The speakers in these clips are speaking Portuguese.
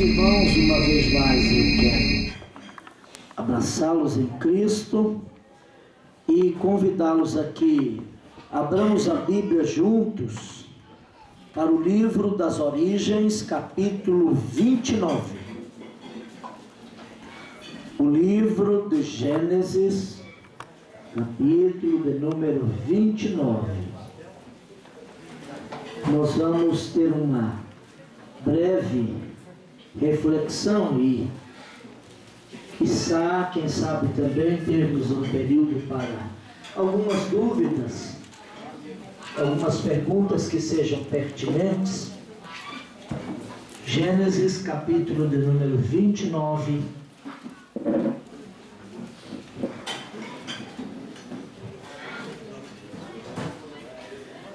irmãos, uma vez mais eu quero abraçá-los em Cristo e convidá-los aqui. Abramos a Bíblia juntos para o livro das Origens, capítulo 29. O livro de Gênesis, capítulo de número 29. Nós vamos ter uma breve reflexão e quem sabe também termos um período para algumas dúvidas, algumas perguntas que sejam pertinentes. Gênesis, capítulo de número 29.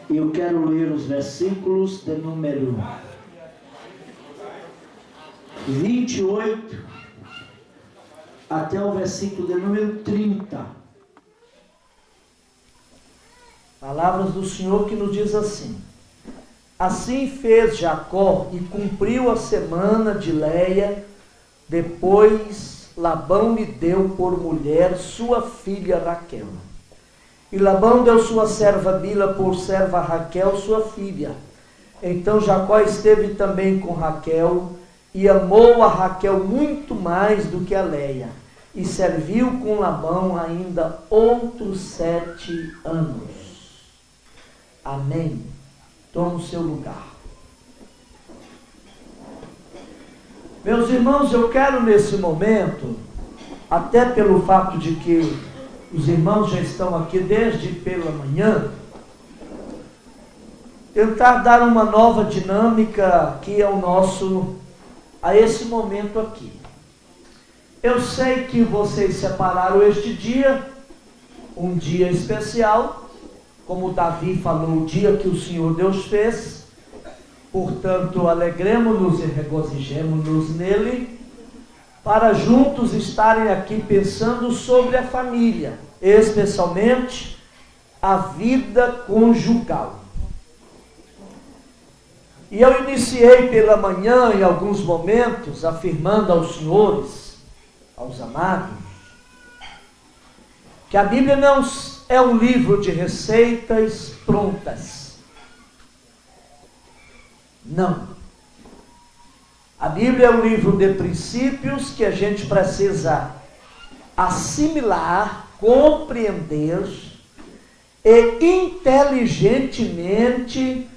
Eu quero ler os versículos de número 28 até o versículo de número 30. Palavras do Senhor que nos diz assim: Assim fez Jacó e cumpriu a semana de Léia. Depois Labão lhe deu por mulher sua filha Raquel. E Labão deu sua serva Bila por serva Raquel, sua filha. Então Jacó esteve também com Raquel e amou a Raquel muito mais do que a Léia. E serviu com Labão ainda outros 7 anos. Amém. Toma o seu lugar. Meus irmãos, eu quero nesse momento, até pelo fato de que os irmãos já estão aqui desde pela manhã, tentar dar uma nova dinâmica aqui a esse momento aqui. Eu sei que vocês separaram este dia, um dia especial, como Davi falou, o dia que o Senhor Deus fez. Portanto, alegremos-nos e regozijemos-nos nele, para juntos estarem aqui pensando sobre a família, especialmente a vida conjugal. E eu iniciei pela manhã, em alguns momentos, afirmando aos senhores, aos amados, que a Bíblia não é um livro de receitas prontas. Não. A Bíblia é um livro de princípios que a gente precisa assimilar, compreender e inteligentemente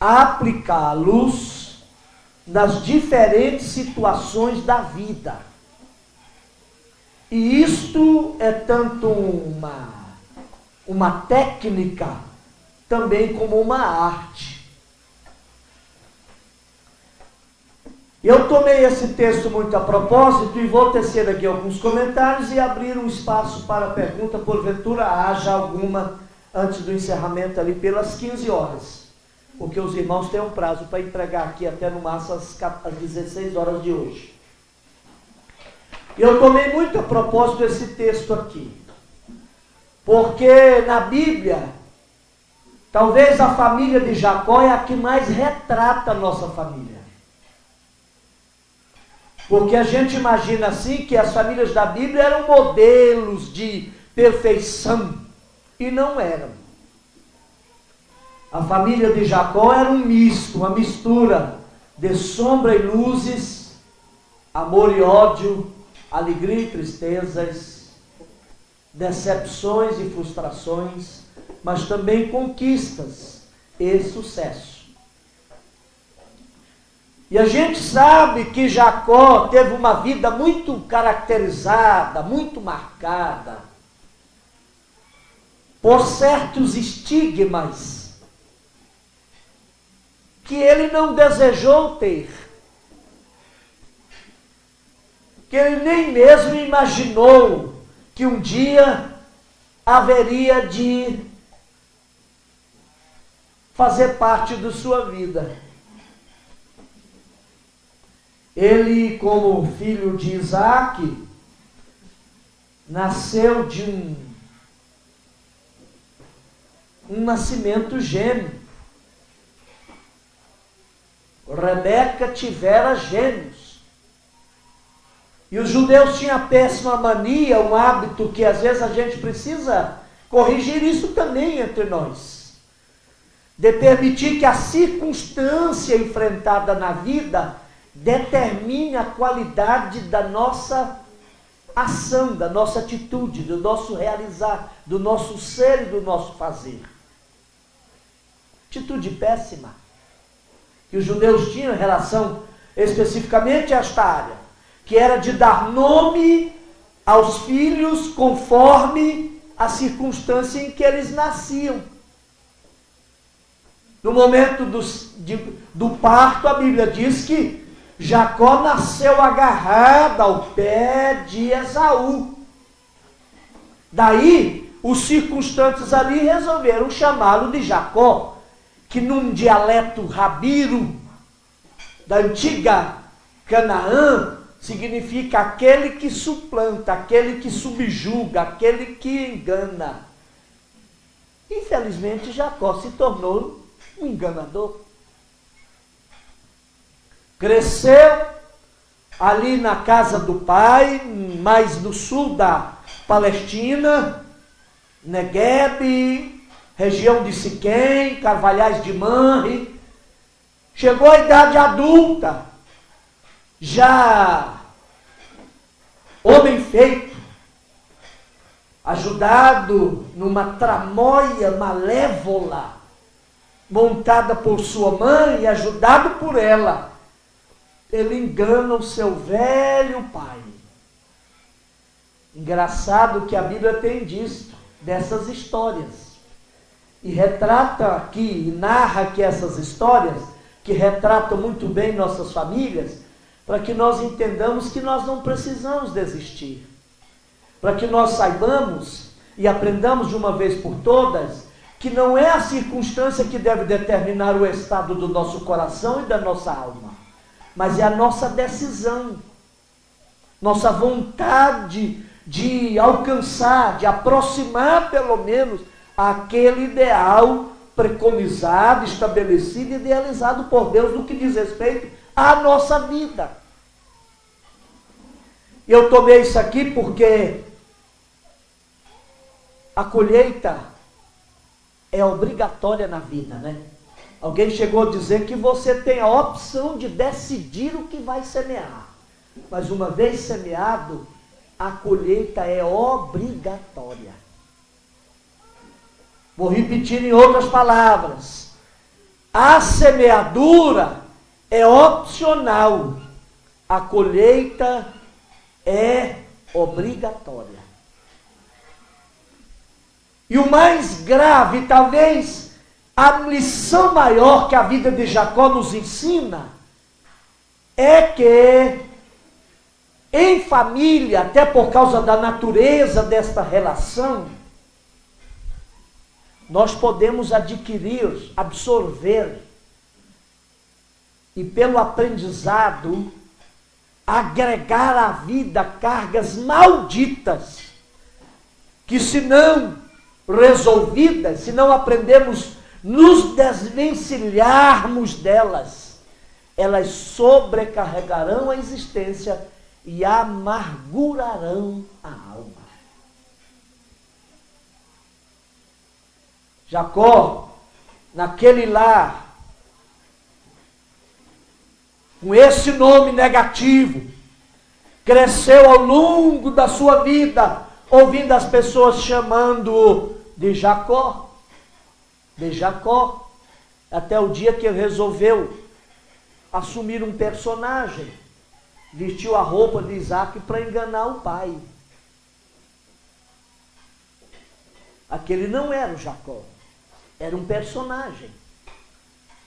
aplicá-los nas diferentes situações da vida. E isto é tanto uma técnica, também como uma arte. Eu tomei esse texto muito a propósito e vou tecer aqui alguns comentários e abrir um espaço para pergunta, porventura haja alguma antes do encerramento ali pelas 15 horas. Porque os irmãos têm um prazo para entregar aqui até no máximo às 16 horas de hoje. Eu tomei muito a propósito esse texto aqui, porque na Bíblia, talvez a família de Jacó é a que mais retrata a nossa família. Porque a gente imagina assim que as famílias da Bíblia eram modelos de perfeição, e não eram. A família de Jacó era um misto, uma mistura de sombra e luzes, amor e ódio, alegria e tristezas, decepções e frustrações, mas também conquistas e sucesso. E a gente sabe que Jacó teve uma vida muito caracterizada, muito marcada por certos estigmas que ele não desejou ter, que ele nem mesmo imaginou que um dia haveria de fazer parte da sua vida. Ele, como filho de Isaac, nasceu de um nascimento gêmeo. Rebeca tivera gêmeos. E os judeus tinham a péssima mania, um hábito que às vezes a gente precisa corrigir isso também entre nós, de permitir que a circunstância enfrentada na vida determine a qualidade da nossa ação, da nossa atitude, do nosso realizar, do nosso ser e do nosso fazer. Atitude péssima que os judeus tinham em relação especificamente a esta área, que era de dar nome aos filhos conforme a circunstância em que eles nasciam. No momento do parto, a Bíblia diz que Jacó nasceu agarrado ao pé de Esaú. Daí, os circunstantes ali resolveram chamá-lo de Jacó, que num dialeto rabiro da antiga Canaã, significa aquele que suplanta, aquele que subjuga, aquele que engana. Infelizmente, Jacó se tornou um enganador. Cresceu ali na casa do pai, mais no sul da Palestina, Negueb, região de Siquém, Carvalhais de Manre. Chegou à idade adulta, já homem feito, ajudado numa tramóia malévola, montada por sua mãe e ajudado por ela, ele engana o seu velho pai. Engraçado que a Bíblia tem disso, dessas histórias. E retrata aqui, e narra aqui essas histórias, que retratam muito bem nossas famílias, para que nós entendamos que nós não precisamos desistir. Para que nós saibamos e aprendamos de uma vez por todas, que não é a circunstância que deve determinar o estado do nosso coração e da nossa alma, mas é a nossa decisão, nossa vontade de alcançar, de aproximar pelo menos aquele ideal preconizado, estabelecido e idealizado por Deus no que diz respeito à nossa vida. Eu tomei isso aqui porque a colheita é obrigatória na vida, né? Alguém chegou a dizer que você tem a opção de decidir o que vai semear. Mas uma vez semeado, a colheita é obrigatória. Vou repetir em outras palavras. A semeadura é opcional. A colheita é obrigatória. E o mais grave, talvez, a lição maior que a vida de Jacó nos ensina, é que em família, até por causa da natureza desta relação, nós podemos adquirir, absorver, e pelo aprendizado, agregar à vida cargas malditas, que se não resolvidas, se não aprendemos nos desvencilharmos delas, elas sobrecarregarão a existência e amargurarão a alma. Jacó, naquele lar, com esse nome negativo, cresceu ao longo da sua vida, ouvindo as pessoas chamando-o de Jacó, até o dia que ele resolveu assumir um personagem, vestiu a roupa de Isaac para enganar o pai. Aquele não era o Jacó, era um personagem.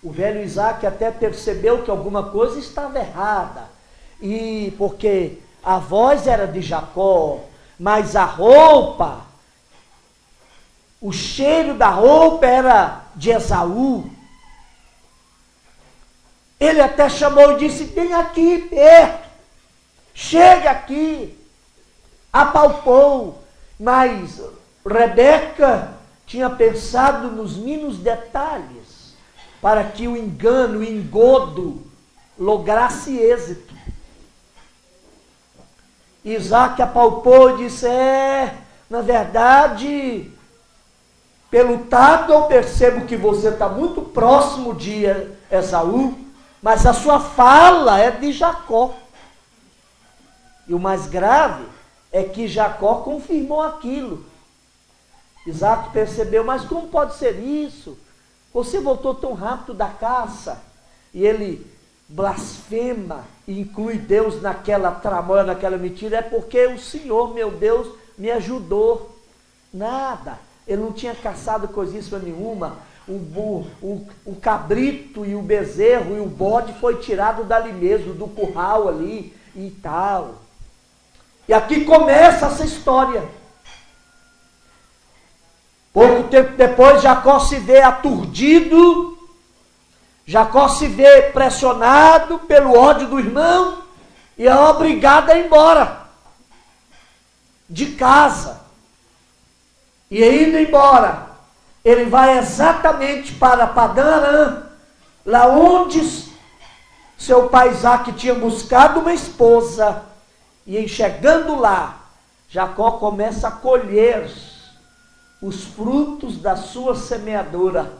O velho Isaac até percebeu que alguma coisa estava errada, e porque a voz era de Jacó, mas a roupa, o cheiro da roupa era de Esaú. Ele até chamou e disse: vem aqui perto, chega aqui. Apalpou, mas Rebeca tinha pensado nos mínimos detalhes para que o engano, o engodo lograsse êxito. Isaac apalpou e disse, na verdade, pelo tato eu percebo que você está muito próximo de Esaú, mas a sua fala é de Jacó. E o mais grave é que Jacó confirmou aquilo. Isaac percebeu, mas como pode ser isso? Você voltou tão rápido da caça. E ele blasfema e inclui Deus naquela tramóia, naquela mentira. É porque o Senhor, meu Deus, me ajudou. Nada. Ele não tinha caçado coisíssima nenhuma. O cabrito e o bezerro e o bode foi tirado dali mesmo, do curral ali e tal. E aqui começa essa história. Pouco tempo depois, Jacó se vê aturdido, Jacó se vê pressionado pelo ódio do irmão e é obrigado a ir embora de casa. E indo embora, ele vai exatamente para Padã Arã, lá onde seu pai Isaac tinha buscado uma esposa. E em chegando lá, Jacó começa a colher os frutos da sua semeadura.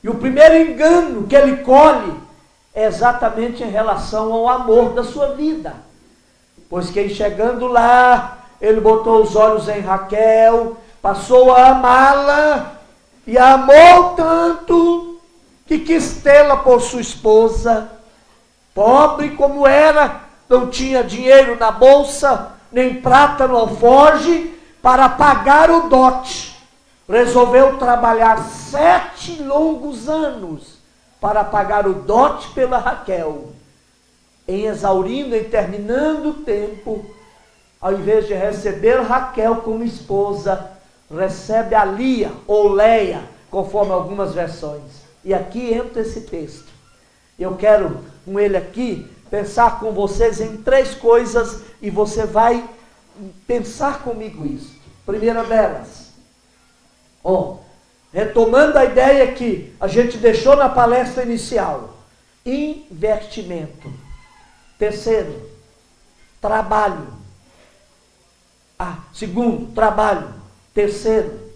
E o primeiro engano que ele colhe é exatamente em relação ao amor da sua vida. Pois que em chegando lá, ele botou os olhos em Raquel, passou a amá-la e a amou tanto que quis tê-la por sua esposa. Pobre como era, não tinha dinheiro na bolsa, nem prata no alforje para pagar o dote. Resolveu trabalhar 7 longos anos para pagar o dote pela Raquel. Em exaurindo, em terminando o tempo, ao invés de receber Raquel como esposa, recebe a Lia ou Leia, conforme algumas versões. E aqui entra esse texto. Eu quero, com ele aqui, pensar com vocês em 3 coisas e você vai pensar comigo isso. Primeira delas, retomando a ideia que a gente deixou na palestra inicial, investimento. Terceiro, trabalho. Segundo, trabalho. Terceiro,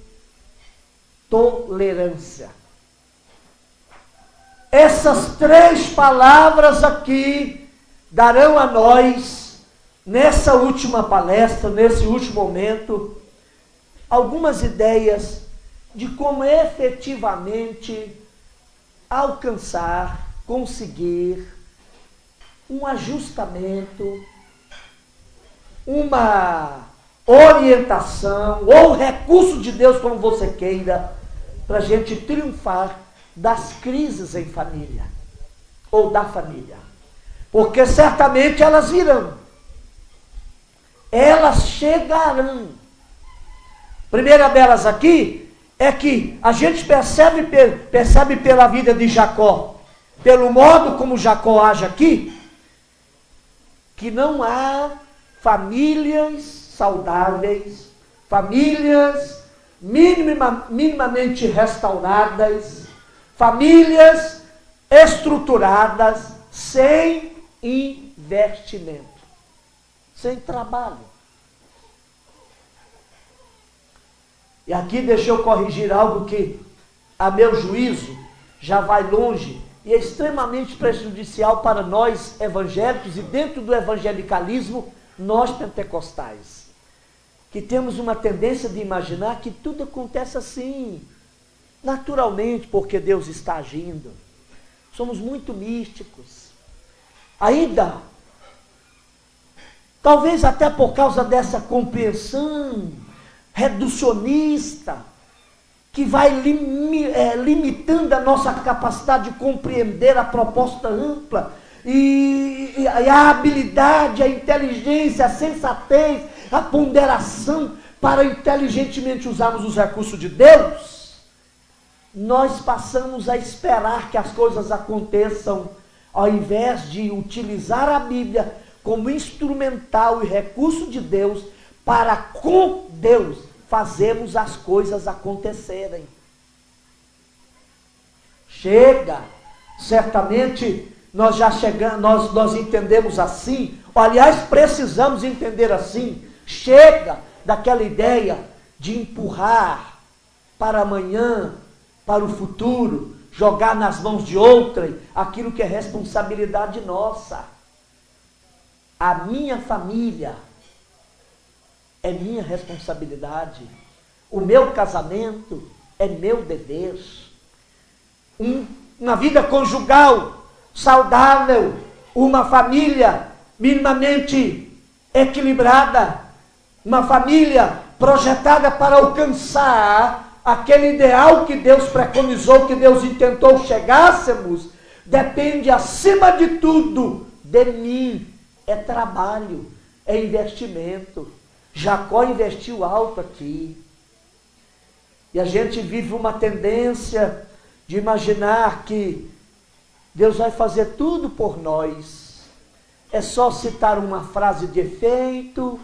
tolerância. Essas 3 palavras aqui darão a nós, nessa última palestra, nesse último momento, algumas ideias de como efetivamente alcançar, conseguir um ajustamento, uma orientação, ou recurso de Deus, como você queira, para a gente triunfar das crises em família, ou da família. Porque certamente elas virão. Elas chegarão. Primeira delas aqui é que a gente percebe pela vida de Jacó, pelo modo como Jacó age aqui, que não há famílias saudáveis, famílias minimamente restauradas, famílias estruturadas sem investimento, sem trabalho. E aqui deixa eu corrigir algo que, a meu juízo, já vai longe e é extremamente prejudicial para nós evangélicos e dentro do evangelicalismo, nós pentecostais, que temos uma tendência de imaginar que tudo acontece assim, naturalmente, porque Deus está agindo. Somos muito místicos. Ainda, talvez até por causa dessa compreensão reducionista, que vai limitando a nossa capacidade de compreender a proposta ampla, e a habilidade, a inteligência, a sensatez, a ponderação para inteligentemente usarmos os recursos de Deus, nós passamos a esperar que as coisas aconteçam, ao invés de utilizar a Bíblia como instrumental e recurso de Deus, para com Deus fazermos as coisas acontecerem. Chega, certamente nós já chegamos, nós entendemos assim, aliás, precisamos entender assim, chega daquela ideia de empurrar para amanhã, para o futuro, jogar nas mãos de outrem aquilo que é responsabilidade nossa. A minha família é minha responsabilidade. O meu casamento é meu dever. Uma vida conjugal saudável, uma família minimamente equilibrada, uma família projetada para alcançar aquele ideal que Deus preconizou, que Deus intentou chegássemos, depende acima de tudo de mim. É trabalho, é investimento. Jacó investiu alto aqui. E a gente vive uma tendência de imaginar que Deus vai fazer tudo por nós. É só citar uma frase de efeito,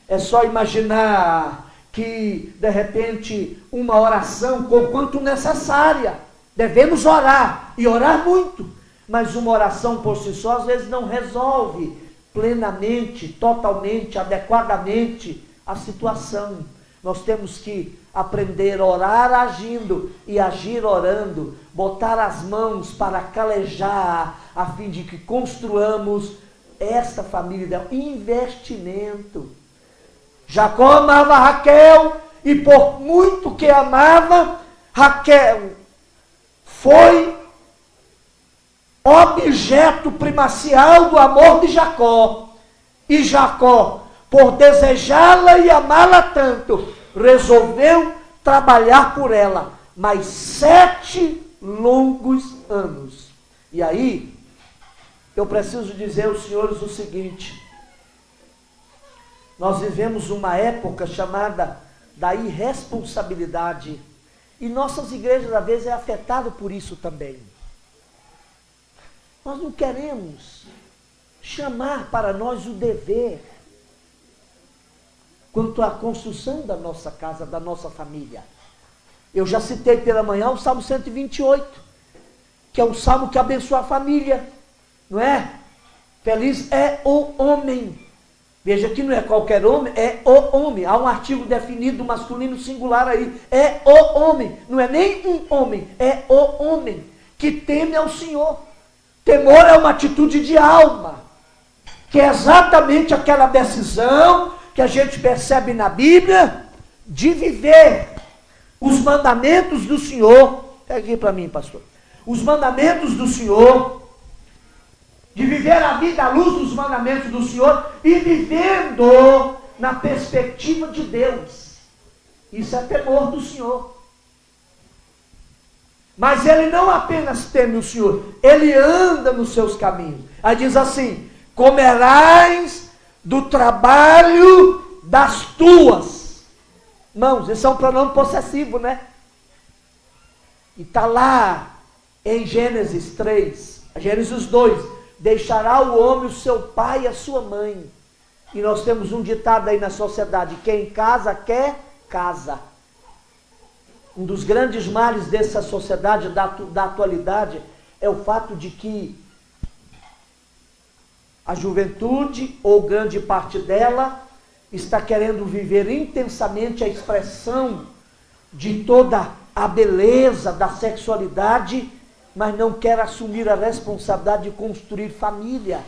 é só imaginar que, de repente, uma oração, conquanto necessária, devemos orar, e orar muito, mas uma oração por si só, às vezes, não resolve plenamente, totalmente, adequadamente a situação. Nós temos que aprender a orar agindo e agir orando, botar as mãos para calejar, a fim de que construamos esta família, investimento. Jacó amava Raquel, e por muito que amava, Raquel foi objeto primacial do amor de Jacó. E Jacó, por desejá-la e amá-la tanto, resolveu trabalhar por ela mais 7 longos anos. E aí, eu preciso dizer aos senhores o seguinte: nós vivemos uma época chamada da irresponsabilidade, e nossas igrejas às vezes é afetado por isso também. Nós não queremos chamar para nós o dever quanto à construção da nossa casa, da nossa família. Eu já citei pela manhã o Salmo 128, que é um salmo que abençoa a família, não é? Feliz é o homem. Veja que não é qualquer homem, é o homem. Há um artigo definido masculino singular aí. É o homem, não é nem um homem, é o homem que teme ao Senhor. Temor é uma atitude de alma, que é exatamente aquela decisão que a gente percebe na Bíblia, de viver os mandamentos do Senhor. Pega aqui para mim, pastor. Os mandamentos do Senhor, de viver a vida à luz dos mandamentos do Senhor, e vivendo na perspectiva de Deus. Isso é temor do Senhor. Mas ele não apenas teme o Senhor, ele anda nos seus caminhos. Aí diz assim: comerás do trabalho das tuas mãos. Isso é um pronome possessivo, né? E está lá em Gênesis 3, Gênesis 2, deixará o homem o seu pai e a sua mãe. E nós temos um ditado aí na sociedade: quem casa quer casa. Um dos grandes males dessa sociedade da atualidade é o fato de que a juventude, ou grande parte dela, está querendo viver intensamente a expressão de toda a beleza da sexualidade, mas não quer assumir a responsabilidade de construir família,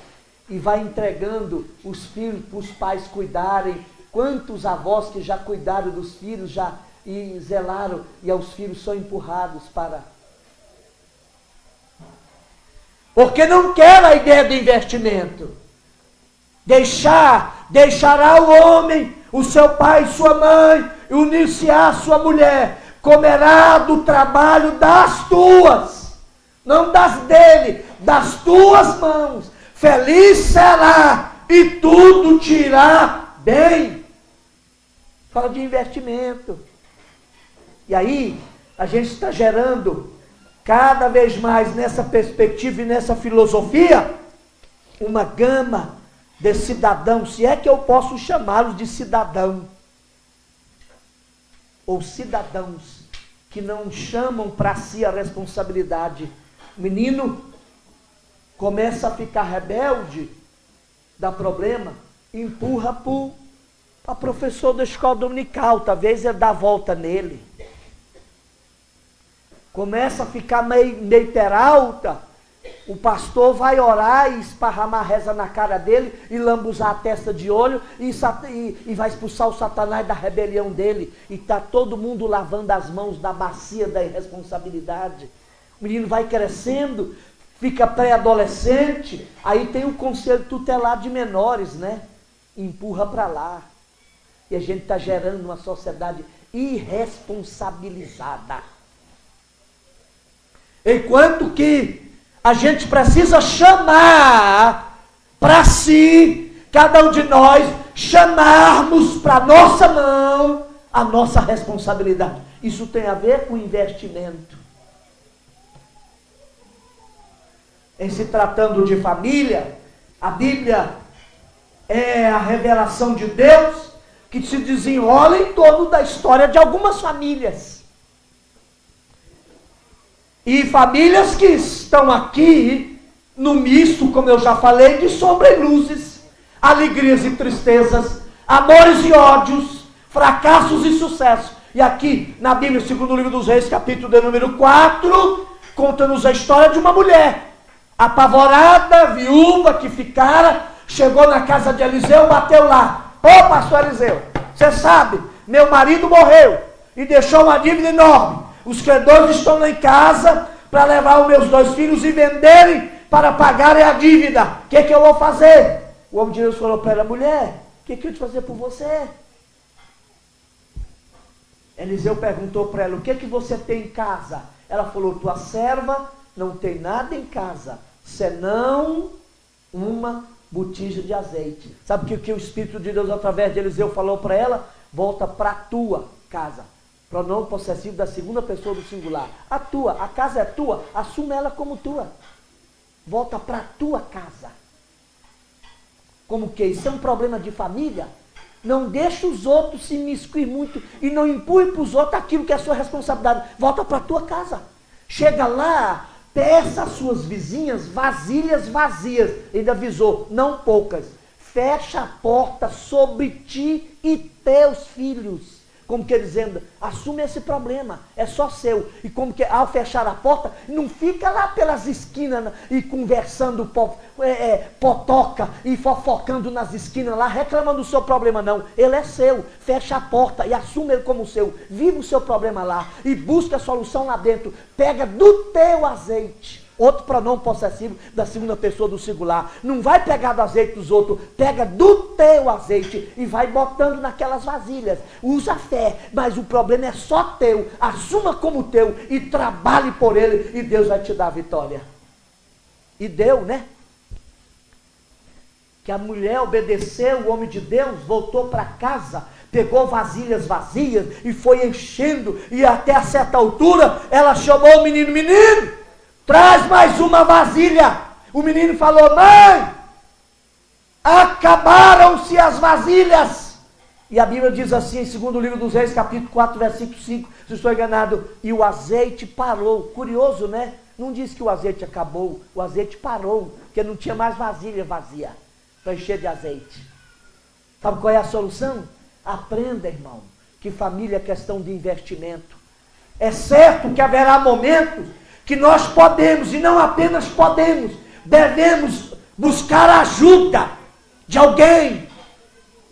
e vai entregando os filhos para os pais cuidarem. Quantos avós que já cuidaram dos filhos, já e zelaram, e os filhos são empurrados para... Porque não quer a ideia do investimento. Deixará o homem, o seu pai e sua mãe, e unir-se à sua mulher, comerá do trabalho das tuas, não das dele, das tuas mãos. Feliz será, e tudo te irá bem. Fala de investimento. E aí, a gente está gerando cada vez mais nessa perspectiva e nessa filosofia uma gama de cidadãos, se é que eu posso chamá-los de cidadão, ou cidadãos que não chamam para si a responsabilidade. O menino começa a ficar rebelde, dá problema, empurra para professor da escola dominical, talvez ele dá a volta nele. Começa a ficar meio peralta, o pastor vai orar e esparramar reza na cara dele e lambuzar a testa de olho e vai expulsar o Satanás da rebelião dele. E está todo mundo lavando as mãos da bacia da irresponsabilidade. O menino vai crescendo, fica pré-adolescente, aí tem o conselho tutelar de menores, né? Empurra para lá. E a gente está gerando uma sociedade irresponsabilizada. Enquanto que a gente precisa chamar para si, cada um de nós, chamarmos para a nossa mão a nossa responsabilidade. Isso tem a ver com investimento. Em se tratando de família, a Bíblia é a revelação de Deus que se desenrola em torno da história de algumas famílias. E famílias que estão aqui no misto, como eu já falei, de sombra e luzes, alegrias e tristezas, amores e ódios, fracassos e sucessos. E aqui na Bíblia, segundo o livro dos Reis, capítulo de número 4, conta-nos a história de uma mulher apavorada, viúva, que ficara, chegou na casa de Eliseu, bateu lá. Ô pastor Eliseu, você sabe, meu marido morreu e deixou uma dívida enorme. Os credores estão lá em casa para levar os meus 2 filhos e venderem para pagarem a dívida. O que eu vou fazer? O homem de Deus falou para ela: mulher, o que eu te fazer por você? Eliseu perguntou para ela: o que você tem em casa? Ela falou: tua serva não tem nada em casa, senão uma botija de azeite. Sabe o que o Espírito de Deus, através de Eliseu, falou para ela? Volta para a tua casa. Pronome possessivo da segunda pessoa do singular. A casa é tua, assuma ela como tua. Volta para a tua casa. Como que isso é um problema de família? Não deixa os outros se imiscuir muito e não empurre para os outros aquilo que é sua responsabilidade. Volta para a tua casa. Chega lá, peça às suas vizinhas vasilhas vazias. Ele avisou, não poucas. Fecha a porta sobre ti e teus filhos. Como que dizendo, assume esse problema, é só seu. E como que ao fechar a porta, não fica lá pelas esquinas e conversando potoca e fofocando nas esquinas lá, reclamando do seu problema, não. Ele é seu, fecha a porta e assume ele como seu. Vive o seu problema lá e busca a solução lá dentro. Pega do teu azeite. Outro pronome possessivo da segunda pessoa do singular. Não vai pegar do azeite dos outros, pega do teu azeite e vai botando naquelas vasilhas. Usa fé, mas o problema é só teu. Assuma como teu e trabalhe por ele e Deus vai te dar a vitória. E deu, né? Que a mulher obedeceu, o homem de Deus voltou para casa, pegou vasilhas vazias e foi enchendo, e até a certa altura ela chamou o menino: menino, traz mais uma vasilha. O menino falou: mãe, acabaram-se as vasilhas. E a Bíblia diz assim, em segundo livro dos Reis, capítulo 4, versículo 5, se estou enganado, e o azeite parou. Curioso, né? Não diz que o azeite acabou, o azeite parou, porque não tinha mais vasilha vazia para encher de azeite. Sabe qual é a solução? Aprenda, irmão, que família é questão de investimento. É certo que haverá momentos que nós podemos, e não apenas podemos, devemos buscar ajuda de alguém,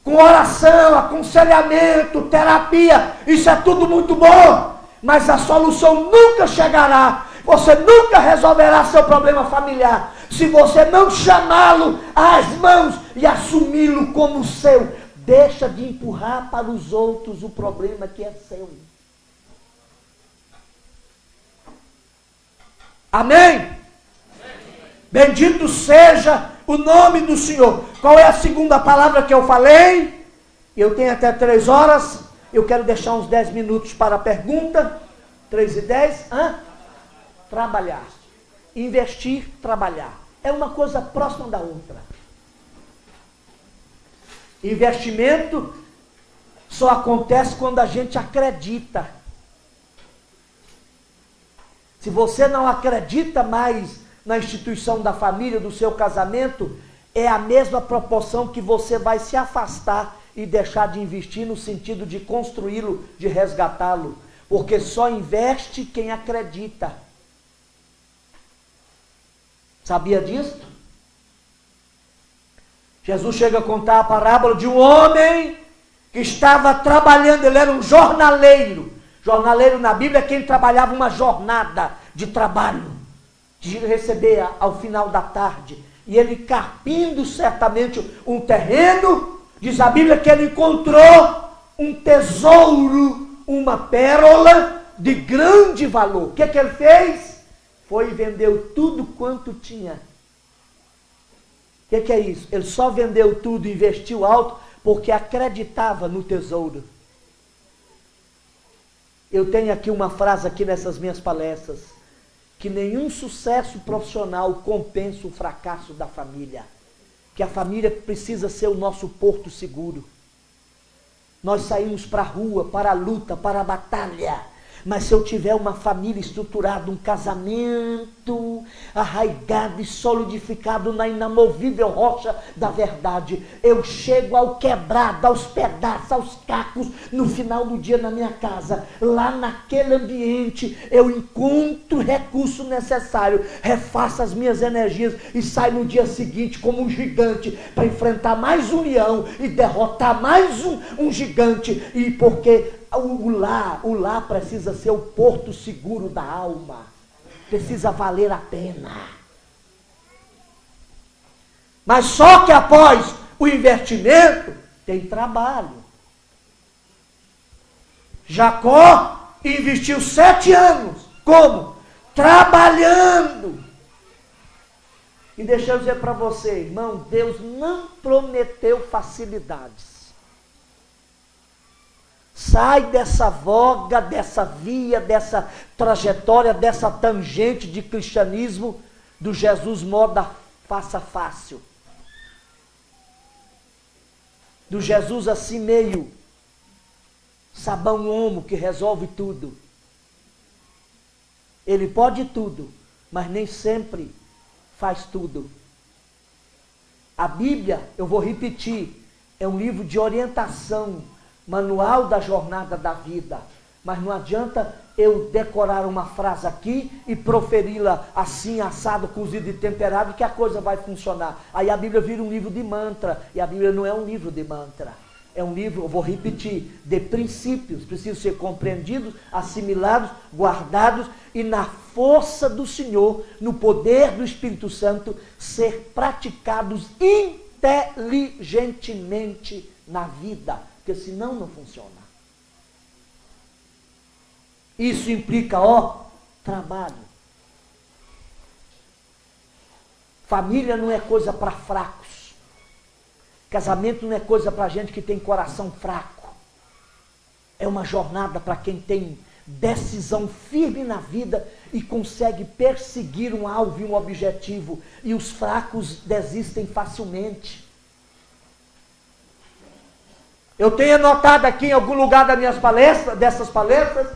com oração, aconselhamento, terapia. Isso é tudo muito bom, mas a solução nunca chegará. Você nunca resolverá seu problema familiar se você não chamá-lo às mãos e assumi-lo como seu. Deixa de empurrar para os outros o problema que é seu. Amém? Bendito seja o nome do Senhor. Qual é a segunda palavra que eu falei? Eu tenho até 3 horas. Eu quero deixar uns 10 minutos para a pergunta. 3 e 10. Trabalhar. Investir, trabalhar. É uma coisa próxima da outra. Investimento só acontece quando a gente acredita. Se você não acredita mais na instituição da família, do seu casamento, é a mesma proporção que você vai se afastar e deixar de investir no sentido de construí-lo, de resgatá-lo. Porque só investe quem acredita. Sabia disso? Jesus chega a contar a parábola de um homem que estava trabalhando, ele era um jornaleiro. Jornaleiro na Bíblia é quem trabalhava uma jornada de trabalho, de receber ao final da tarde. E ele carpindo certamente um terreno, diz a Bíblia que ele encontrou um tesouro, uma pérola de grande valor. O que ele fez? Foi e vendeu tudo quanto tinha. O que é isso? Ele só vendeu tudo e investiu alto porque acreditava no tesouro. Eu tenho aqui uma frase aqui nessas minhas palestras, que nenhum sucesso profissional compensa o fracasso da família. Que a família precisa ser o nosso porto seguro. Nós saímos para a rua, para a luta, para a batalha. Mas se eu tiver uma família estruturada, um casamento arraigado e solidificado na inamovível rocha da verdade, eu chego ao quebrado, aos pedaços, aos cacos, no final do dia na minha casa. Lá naquele ambiente, eu encontro o recurso necessário, refaço as minhas energias e saio no dia seguinte como um gigante para enfrentar mais um leão e derrotar mais um gigante. E porque o lar precisa ser o porto seguro da alma. Precisa valer a pena. Mas só que após o investimento, tem trabalho. Jacó investiu 7 anos. Como? Trabalhando. E deixa eu dizer para você, irmão, Deus não prometeu facilidades. Sai dessa voga, dessa via, dessa trajetória, dessa tangente de cristianismo, do Jesus moda faça fácil. Do Jesus assim meio sabão homo que resolve tudo. Ele pode tudo, mas nem sempre faz tudo. A Bíblia, eu vou repetir, é um livro de orientação, manual da jornada da vida. Mas não adianta eu decorar uma frase aqui e proferi-la assim, assado, cozido e temperado, que a coisa vai funcionar. Aí a Bíblia vira um livro de mantra, e a Bíblia não é um livro de mantra. É um livro, eu vou repetir, de princípios, precisam ser compreendidos, assimilados, guardados, e na força do Senhor, no poder do Espírito Santo, ser praticados inteligentemente na vida. Porque senão não funciona. Isso implica, trabalho. Família não é coisa para fracos. Casamento não é coisa para gente que tem coração fraco. É uma jornada para quem tem decisão firme na vida e consegue perseguir um alvo e um objetivo. E os fracos desistem facilmente. Eu tenho anotado aqui em algum lugar dessas palestras,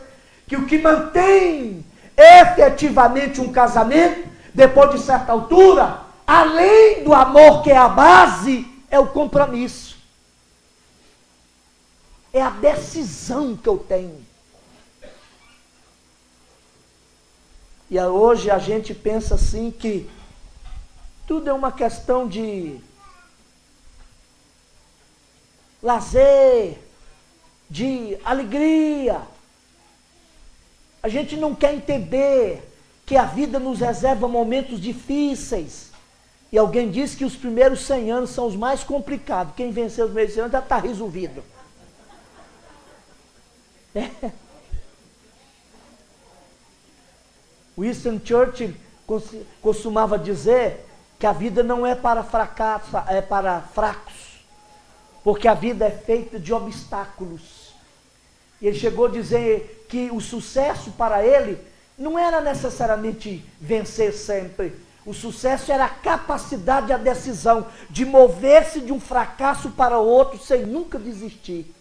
que o que mantém efetivamente um casamento, depois de certa altura, além do amor que é a base, é o compromisso. É a decisão que eu tenho. E hoje a gente pensa assim que tudo é uma questão de lazer, de alegria. A gente não quer entender que a vida nos reserva momentos difíceis. E alguém disse que os primeiros 100 anos são os mais complicados. Quem venceu os primeiros 100 anos já está resolvido. Winston Churchill costumava dizer que a vida não é para fracasso, é para fracos. Porque a vida é feita de obstáculos. E ele chegou a dizer que o sucesso para ele não era necessariamente vencer sempre. O sucesso era a capacidade e a decisão de mover-se de um fracasso para outro sem nunca desistir.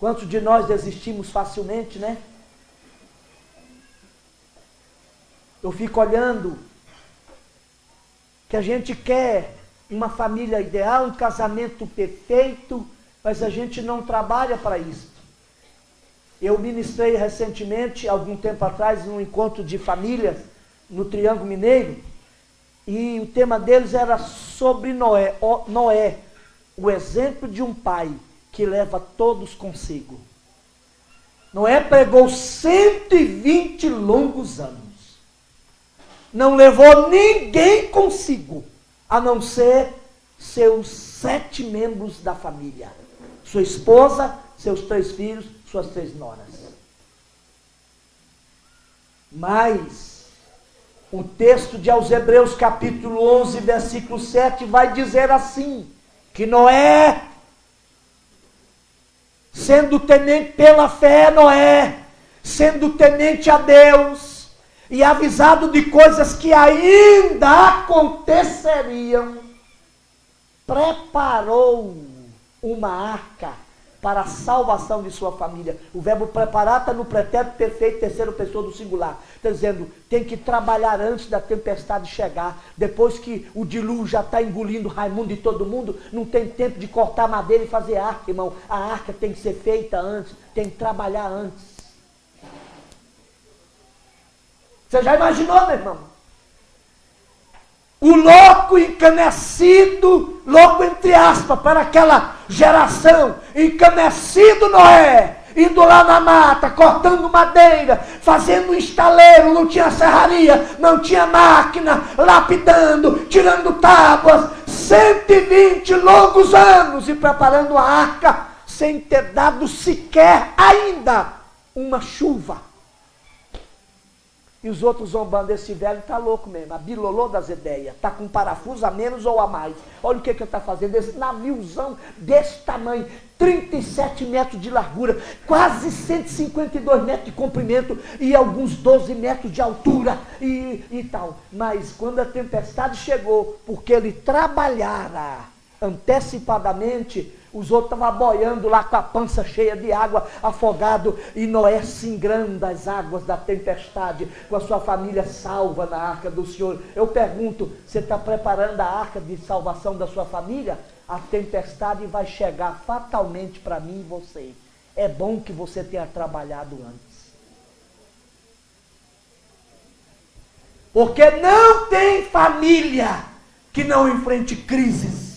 Quantos de nós desistimos facilmente, né? Eu fico olhando que a gente quer uma família ideal, um casamento perfeito, mas a gente não trabalha para isso. Eu ministrei recentemente, algum tempo atrás, num encontro de famílias no Triângulo Mineiro, e o tema deles era sobre Noé. Noé, o exemplo de um pai que leva todos consigo. Noé pregou 120 longos anos. Não levou ninguém consigo, a não ser seus 7 membros da família. Sua esposa, seus 3 filhos, suas 3 noras. Mas o texto de aos Hebreus capítulo 11, versículo 7 vai dizer assim, que Noé, sendo temente pela fé, Noé, sendo temente a Deus, e avisado de coisas que ainda aconteceriam, preparou uma arca para a salvação de sua família. O verbo preparar está no pretérito perfeito, terceira pessoa do singular. Está dizendo, tem que trabalhar antes da tempestade chegar. Depois que o dilúvio já está engolindo Raimundo e todo mundo, não tem tempo de cortar madeira e fazer arca, irmão. A arca tem que ser feita antes, tem que trabalhar antes. Você já imaginou, meu irmão? O louco encanecido, louco entre aspas, para aquela geração, encanecido Noé, indo lá na mata, cortando madeira, fazendo um estaleiro, não tinha serraria, não tinha máquina, lapidando, tirando tábuas, 120 longos anos e preparando a arca, sem ter dado sequer ainda uma chuva. E os outros zombando, esse velho está louco mesmo, abilolô das ideias, está com um parafuso a menos ou a mais. Olha o que ele está fazendo, esse naviozão desse tamanho, 37 metros de largura, quase 152 metros de comprimento e alguns 12 metros de altura e tal. Mas quando a tempestade chegou, porque ele trabalhara antecipadamente, os outros estavam boiando lá com a pança cheia de água, afogado, e Noé singrando as águas da tempestade, com a sua família salva na arca do Senhor. Eu pergunto, você está preparando a arca de salvação da sua família? A tempestade vai chegar fatalmente para mim e você. É bom que você tenha trabalhado antes. Porque não tem família que não enfrente crises.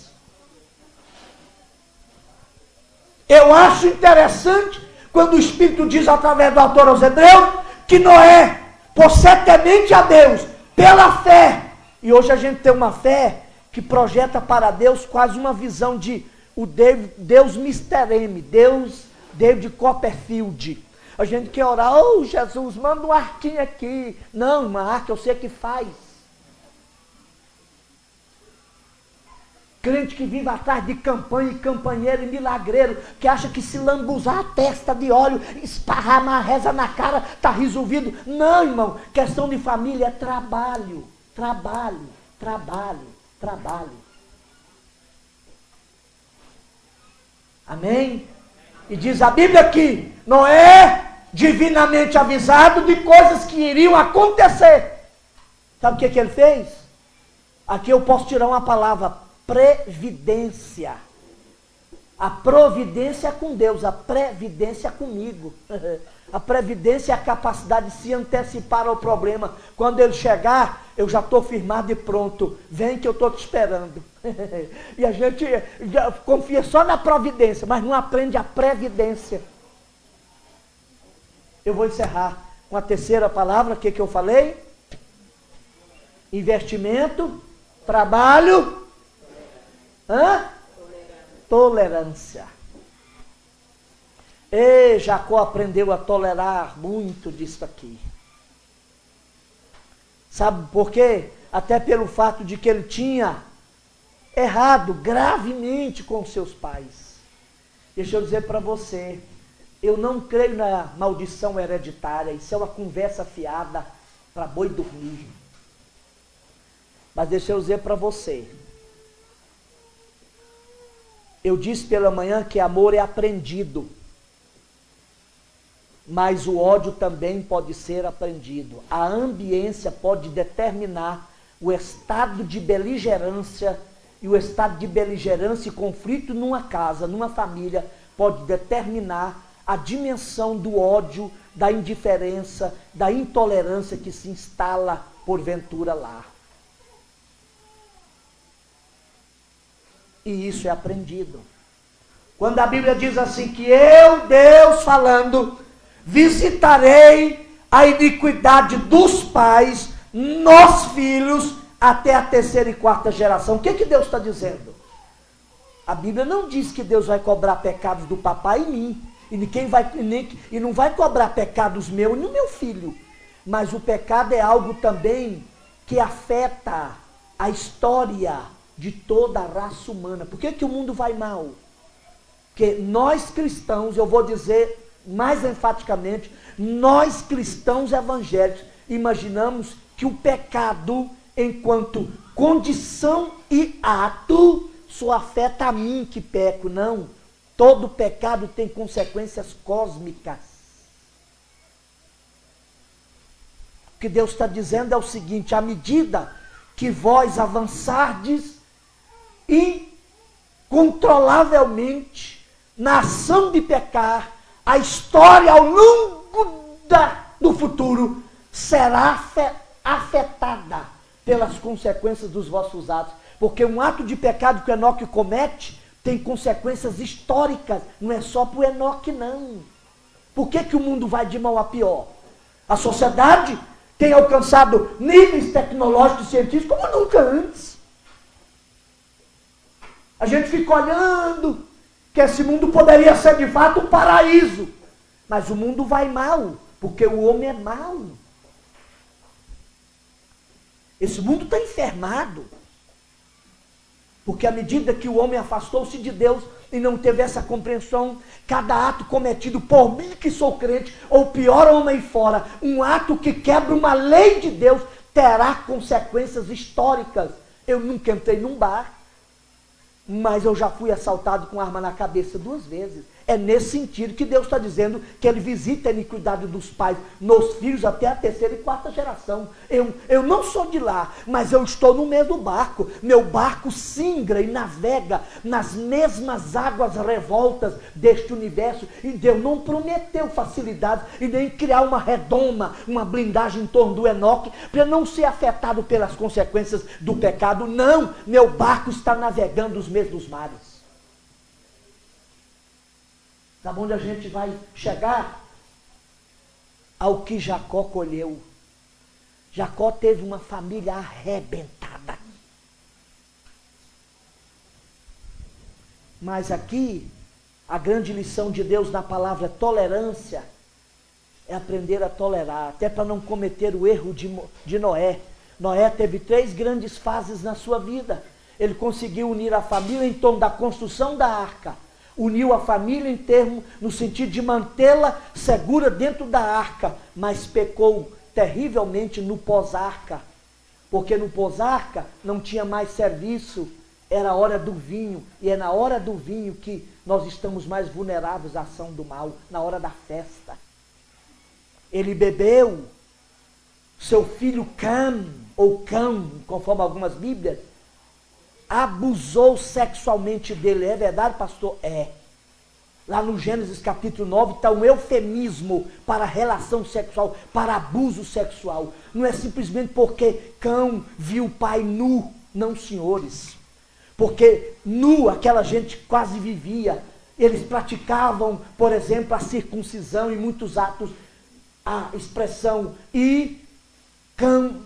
Eu acho interessante quando o Espírito diz através do autor aos Hebreus que Noé, por ser temente a Deus, pela fé, e hoje a gente tem uma fé que projeta para Deus quase uma visão de o Deus Mr. M, Deus David Copperfield. A gente quer orar, oh Jesus, manda um arquinho aqui. Não, uma arca eu sei que faz. Crente que vive atrás de campanha e campanheiro e milagreiro, que acha que se lambuzar a testa de óleo, esparramar a reza na cara, está resolvido. Não, irmão, questão de família é trabalho, trabalho, trabalho, trabalho. Amém? E diz a Bíblia que Noé, divinamente avisado de coisas que iriam acontecer. Sabe o que ele fez? Aqui eu posso tirar uma palavra, previdência. A providência é com Deus, a previdência é comigo. A previdência é a capacidade de se antecipar ao problema. Quando ele chegar, eu já estou firmado e pronto. Vem que eu estou te esperando. E a gente já confia só na providência, mas não aprende a previdência. Eu vou encerrar com a terceira palavra, o que eu falei? Investimento, trabalho, tolerância. E Jacó aprendeu a tolerar muito disso aqui. Sabe por quê? Até pelo fato de que ele tinha errado gravemente com seus pais. Deixa eu dizer para você, eu não creio na maldição hereditária, isso é uma conversa fiada para boi dormir. Mas deixa eu dizer para você, eu disse pela manhã que amor é aprendido. mas o ódio também pode ser aprendido. A ambiência pode determinar o estado de beligerância, e o estado de beligerância e conflito numa casa, numa família, pode determinar a dimensão do ódio, da indiferença, da intolerância que se instala porventura lá. E isso é aprendido. Quando a Bíblia diz assim que eu, Deus falando, visitarei a iniquidade dos pais nos filhos até a terceira e quarta geração. O que Deus está dizendo? A Bíblia não diz que Deus vai cobrar pecados do papai em mim. E não vai cobrar pecados meus e no meu filho. Mas o pecado é algo também que afeta a história de toda a raça humana. Por que o mundo vai mal? Porque nós cristãos, eu vou dizer mais enfaticamente, nós cristãos evangélicos, imaginamos que o pecado, enquanto condição e ato, só afeta a mim que peco. Não. Todo pecado tem consequências cósmicas. O que Deus está dizendo é o seguinte: à medida que vós avançardes incontrolavelmente na ação de pecar, a história ao longo do futuro será afetada pelas consequências dos vossos atos. Porque um ato de pecado que o Enoque comete tem consequências históricas, não é só para o Enoque, não. Por que o mundo vai de mal a pior? A sociedade tem alcançado níveis tecnológicos e científicos como nunca antes. A gente fica olhando que esse mundo poderia ser de fato um paraíso. Mas o mundo vai mal, porque o homem é mau. Esse mundo está enfermado. Porque à medida que o homem afastou-se de Deus e não teve essa compreensão, cada ato cometido por mim que sou crente, ou pior, homem fora, um ato que quebra uma lei de Deus, terá consequências históricas. Eu nunca entrei num bar, mas eu já fui assaltado com arma na cabeça 2 vezes. É nesse sentido que Deus está dizendo que Ele visita a iniquidade dos pais nos filhos até a terceira e quarta geração. Eu não sou de lá, mas eu estou no mesmo barco. Meu barco singra e navega nas mesmas águas revoltas deste universo. E Deus não prometeu facilidade e nem criar uma redoma, uma blindagem em torno do Enoque, para não ser afetado pelas consequências do pecado. Não, meu barco está navegando os mesmos mares. Sabe onde a gente vai chegar? Ao que Jacó colheu. Jacó teve uma família arrebentada. Mas aqui, a grande lição de Deus na palavra tolerância é aprender a tolerar, até para não cometer o erro de Noé. Noé teve 3 grandes fases na sua vida. Ele conseguiu unir a família em torno da construção da arca. Uniu a família em termo, no sentido de mantê-la segura dentro da arca, mas pecou terrivelmente no pós-arca, porque no pós-arca não tinha mais serviço, era a hora do vinho, e é na hora do vinho que nós estamos mais vulneráveis à ação do mal, na hora da festa. Ele bebeu, seu filho Cam, ou Cão, conforme algumas bíblias, abusou sexualmente dele. É verdade, pastor? É. Lá no Gênesis capítulo 9 está um eufemismo para relação sexual, para abuso sexual. Não é simplesmente porque Cão viu o pai nu. Não, senhores. Porque nu aquela gente quase vivia. Eles praticavam, por exemplo, a circuncisão e muitos atos. A expressão e Cão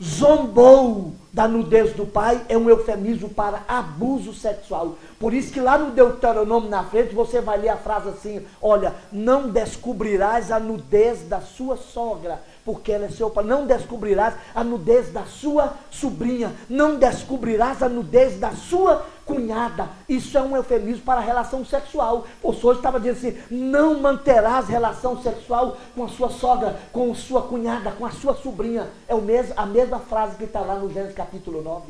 zombou da nudez do pai é um eufemismo para abuso sexual. Por isso que lá no Deuteronômio na frente você vai ler a frase assim: olha, não descobrirás a nudez da sua sogra, porque ela é seu pai. Não descobrirás a nudez da sua sobrinha. Não descobrirás a nudez da sua cunhada. Isso é um eufemismo para a relação sexual. O Senhor estava dizendo assim: não manterás relação sexual com a sua sogra, com a sua cunhada, com a sua sobrinha. É a mesma frase que está lá no Gênesis capítulo 9.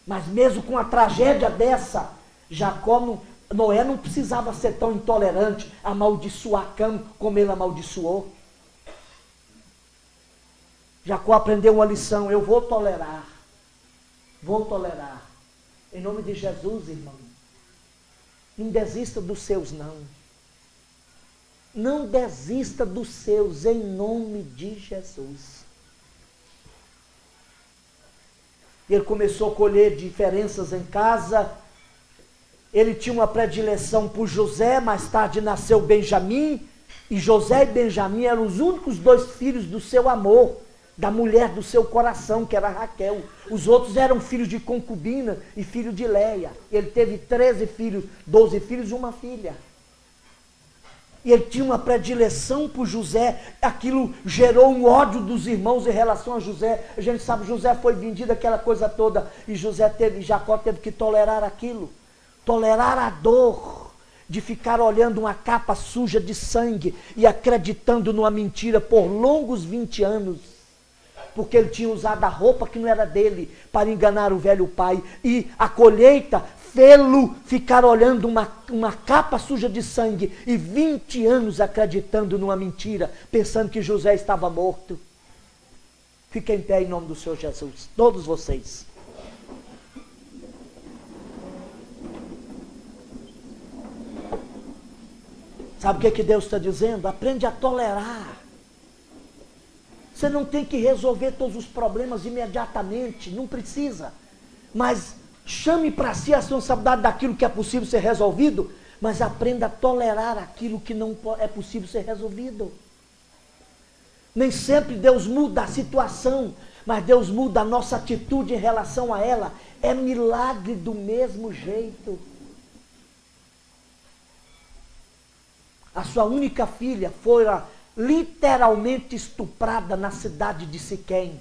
Mas mesmo com a tragédia dessa, Jacó Noé não precisava ser tão intolerante, amaldiçoar Cã como ele amaldiçoou. Jacó aprendeu uma lição: eu vou tolerar. Vou tolerar. Em nome de Jesus, irmão. Não desista dos seus, não. Não desista dos seus, em nome de Jesus. Ele começou a colher diferenças em casa. Ele tinha uma predileção por José, mais tarde nasceu Benjamim, e José e Benjamim eram os únicos 2 filhos do seu amor, da mulher do seu coração, que era Raquel. Os outros eram filhos de concubina e filho de Leia. Ele teve 13 filhos, 12 filhos e uma filha. E ele tinha uma predileção por José, aquilo gerou um ódio dos irmãos em relação a José. A gente sabe, José foi vendido, aquela coisa toda, e Jacó teve que tolerar aquilo. Tolerar a dor de ficar olhando uma capa suja de sangue e acreditando numa mentira por longos 20 anos, porque ele tinha usado a roupa que não era dele para enganar o velho pai, e a colheita fê-lo ficar olhando uma capa suja de sangue e 20 anos acreditando numa mentira, pensando que José estava morto. Fiquem em pé em nome do Senhor Jesus, todos vocês. Sabe o que Deus está dizendo? Aprende a tolerar. Você não tem que resolver todos os problemas imediatamente, não precisa. Mas chame para si a responsabilidade daquilo que é possível ser resolvido, mas aprenda a tolerar aquilo que não é possível ser resolvido. Nem sempre Deus muda a situação, mas Deus muda a nossa atitude em relação a ela. É milagre do mesmo jeito. A sua única filha foi literalmente estuprada na cidade de Siquém.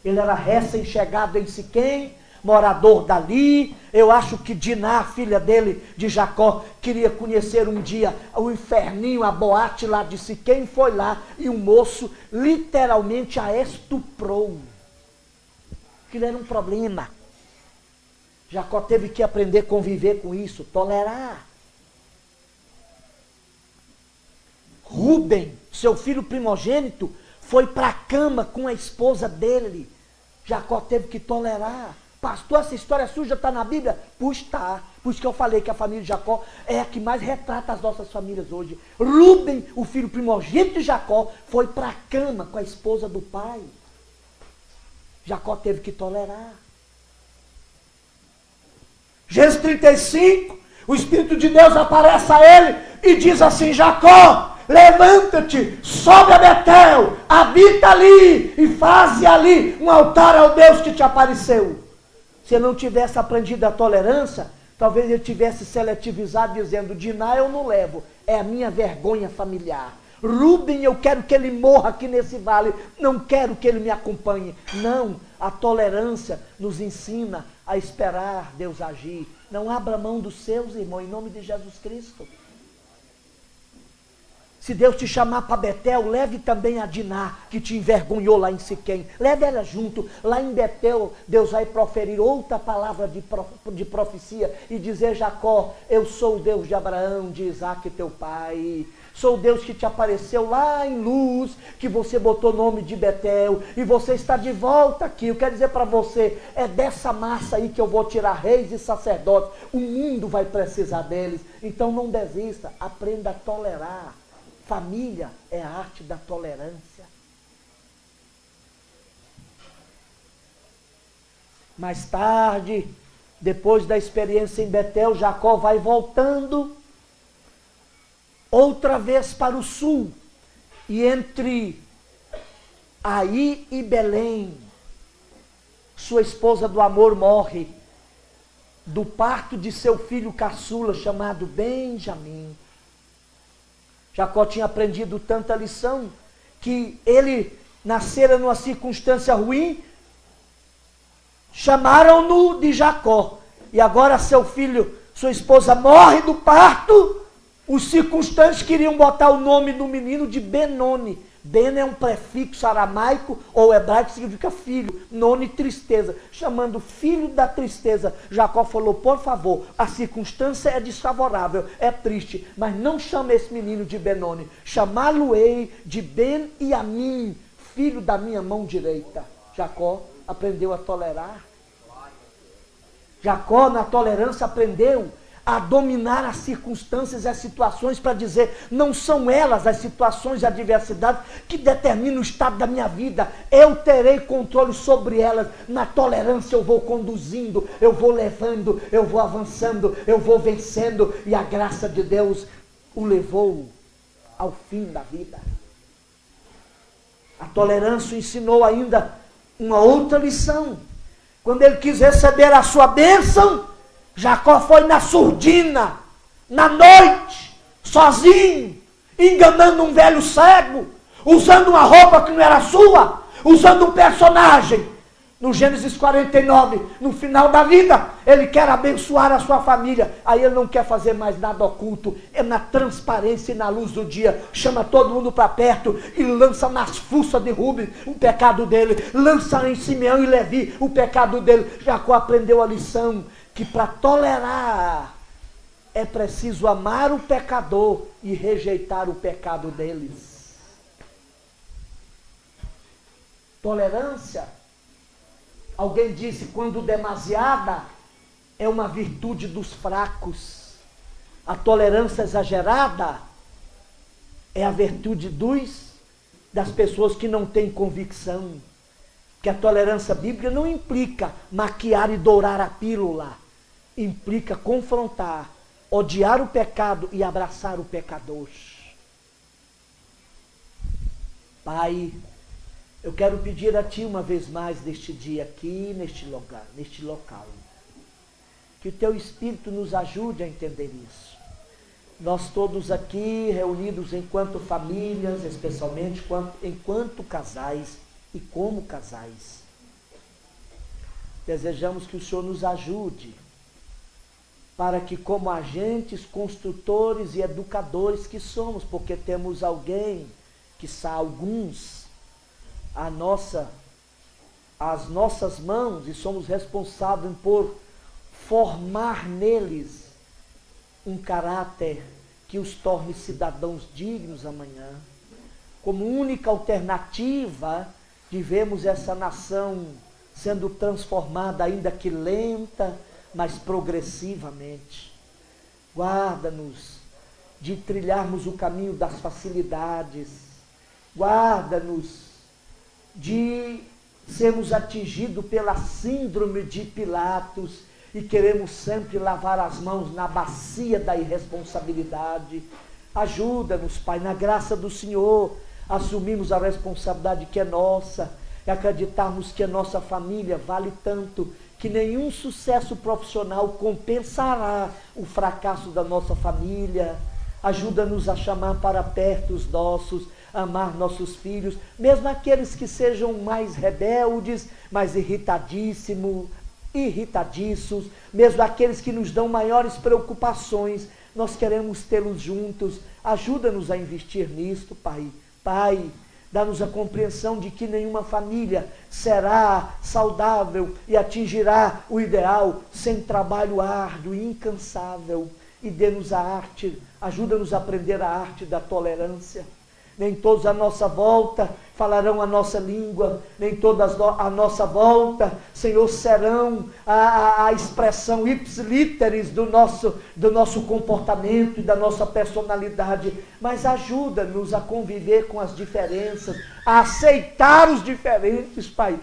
Ele era recém-chegado em Siquém, morador dali. Eu acho que Diná, filha dele, de Jacó, queria conhecer um dia o inferninho, a boate lá de Siquém, foi lá e o moço literalmente a estuprou. Aquilo era um problema. Jacó teve que aprender a conviver com isso, tolerar. Rúben, seu filho primogênito, foi para a cama com a esposa dele. Jacó teve que tolerar. Pastor, essa história suja está na Bíblia? Pois está. Por isso que eu falei que a família de Jacó é a que mais retrata as nossas famílias hoje. Rúben, o filho primogênito de Jacó, foi para a cama com a esposa do pai. Jacó teve que tolerar. Gênesis 35, o Espírito de Deus aparece a ele e diz assim: Jacó, levanta-te, sobe a Betel, habita ali e faze ali um altar ao Deus que te apareceu. Se ele não tivesse aprendido a tolerância, talvez ele tivesse seletivizado dizendo: Diná eu não levo, é a minha vergonha familiar. Rúben, eu quero que ele morra aqui nesse vale, não quero que ele me acompanhe. Não, a tolerância nos ensina a esperar Deus agir. Não abra mão dos seus, irmão, em nome de Jesus Cristo. Se Deus te chamar para Betel, leve também a Diná, que te envergonhou lá em Siquém. Leve ela junto. Lá em Betel, Deus vai proferir outra palavra de profecia e dizer: Jacó, eu sou o Deus de Abraão, de Isaac, teu pai. Sou o Deus que te apareceu lá em Luz, que você botou o nome de Betel, e você está de volta aqui. Eu quero dizer para você, é dessa massa aí que eu vou tirar reis e sacerdotes. O mundo vai precisar deles. Então não desista, aprenda a tolerar. Família é a arte da tolerância. Mais tarde, depois da experiência em Betel, Jacó vai voltando outra vez para o sul. E entre Aí e Belém, sua esposa do amor morre do parto de seu filho caçula chamado Benjamim. Jacó tinha aprendido tanta lição que ele nascera numa circunstância ruim, chamaram-no de Jacó. E agora seu filho, sua esposa morre do parto, os circunstantes queriam botar o nome do menino de Benoni. Ben é um prefixo aramaico ou hebraico que significa filho. Noni, tristeza. Chamando filho da tristeza. Jacó falou, por favor, a circunstância é desfavorável, é triste, mas não chame esse menino de Benoni. Chamá-lo-ei de Ben-Yamim, filho da minha mão direita. Jacó aprendeu a tolerar. Jacó, na tolerância, aprendeu a dominar as circunstâncias e as situações para dizer, não são elas as situações e adversidades que determinam o estado da minha vida. Eu terei controle sobre elas. Na tolerância eu vou conduzindo, eu vou levando, eu vou avançando, eu vou vencendo. E a graça de Deus o levou ao fim da vida. A tolerância ensinou ainda uma outra lição. Quando ele quis receber a sua bênção, Jacó foi na surdina, na noite, sozinho, enganando um velho cego, usando uma roupa que não era sua, usando um personagem. No Gênesis 49, no final da vida, ele quer abençoar a sua família. Aí ele não quer fazer mais nada oculto, é na transparência e na luz do dia. Chama todo mundo para perto e lança nas fuças de Rubem o pecado dele. Lança em Simeão e Levi o pecado dele. Jacó aprendeu a lição que para tolerar é preciso amar o pecador e rejeitar o pecado deles. Tolerância, alguém disse, quando demasiada, é uma virtude dos fracos. A tolerância exagerada é a virtude das pessoas que não têm convicção. Que a tolerância bíblica não implica maquiar e dourar a pílula. Implica confrontar, odiar o pecado e abraçar o pecador. Pai, eu quero pedir a Ti uma vez mais neste dia aqui, neste local, que o Teu Espírito nos ajude a entender isso. Nós todos aqui reunidos enquanto famílias, especialmente enquanto casais e como casais, desejamos que o Senhor nos ajude para que, como agentes, construtores e educadores que somos, porque temos alguém, quiçá alguns, as nossas mãos, e somos responsáveis por formar neles um caráter que os torne cidadãos dignos amanhã. Como única alternativa de vermos essa nação sendo transformada, ainda que lenta, mas progressivamente. Guarda-nos de trilharmos o caminho das facilidades. Guarda-nos de sermos atingidos pela síndrome de Pilatos e queremos sempre lavar as mãos na bacia da irresponsabilidade. Ajuda-nos, Pai, na graça do Senhor, assumimos a responsabilidade que é nossa e acreditarmos que a nossa família vale tanto que nenhum sucesso profissional compensará o fracasso da nossa família. Ajuda-nos a chamar para perto os nossos, amar nossos filhos, mesmo aqueles que sejam mais rebeldes, mais irritadiços, mesmo aqueles que nos dão maiores preocupações, nós queremos tê-los juntos. Ajuda-nos a investir nisto, Pai. Pai, dá-nos a compreensão de que nenhuma família será saudável e atingirá o ideal sem trabalho árduo e incansável. E dê-nos a arte, ajuda-nos a aprender a arte da tolerância. Nem todos à nossa volta falarão a nossa língua, nem todas à nossa volta, Senhor, serão a expressão ipsilíteres do nosso comportamento e da nossa personalidade, mas ajuda-nos a conviver com as diferenças, a aceitar os diferentes, Pai.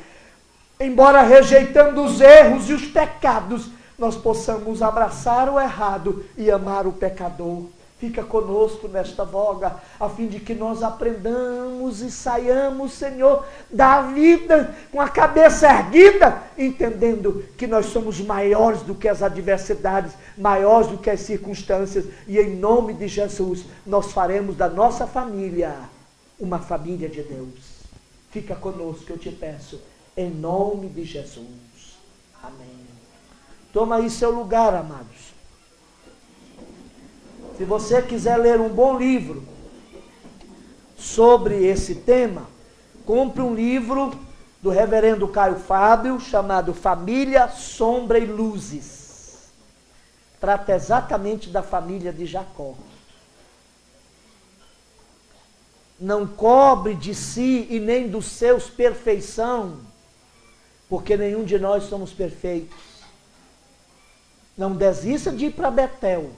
Embora rejeitando os erros e os pecados, nós possamos abraçar o errado e amar o pecador. Fica conosco nesta voga, a fim de que nós aprendamos e saiamos, Senhor, da vida com a cabeça erguida, entendendo que nós somos maiores do que as adversidades, maiores do que as circunstâncias, e em nome de Jesus, nós faremos da nossa família uma família de Deus. Fica conosco, eu te peço, em nome de Jesus. Amém. Toma aí seu lugar, amados. Se você quiser ler um bom livro sobre esse tema, compre um livro do reverendo Caio Fábio, chamado Família, Sombra e Luzes. Trata exatamente da família de Jacó. Não cobre de si e nem dos seus perfeição, porque nenhum de nós somos perfeitos. Não desista de ir para Betel,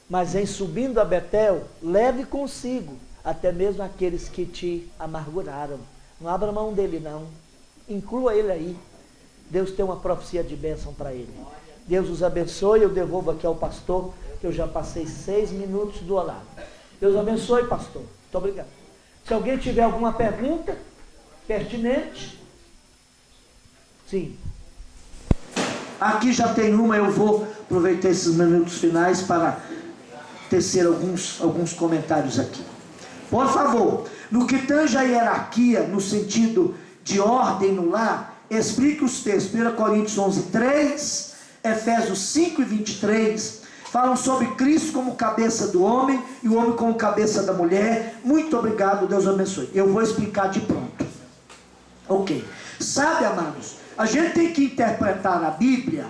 mas em subindo a Betel, leve consigo até mesmo aqueles que te amarguraram. Não abra mão dele não, inclua ele aí. Deus tem uma profecia de bênção para ele. Deus os abençoe. Eu devolvo aqui ao pastor, que eu já passei 6 minutos do horário. Deus abençoe, pastor. Muito obrigado. Se alguém tiver alguma pergunta pertinente. Sim. Aqui já tem uma, eu vou aproveitar esses minutos finais para tecer alguns comentários aqui. Por favor, no que tange a hierarquia, no sentido de ordem no lar, explique os textos. 1 Coríntios 11:3, Efésios 5:23, falam sobre Cristo como cabeça do homem e o homem como cabeça da mulher. Muito obrigado, Deus abençoe. Eu vou explicar de pronto. Ok. Sabe, amados, a gente tem que interpretar a Bíblia,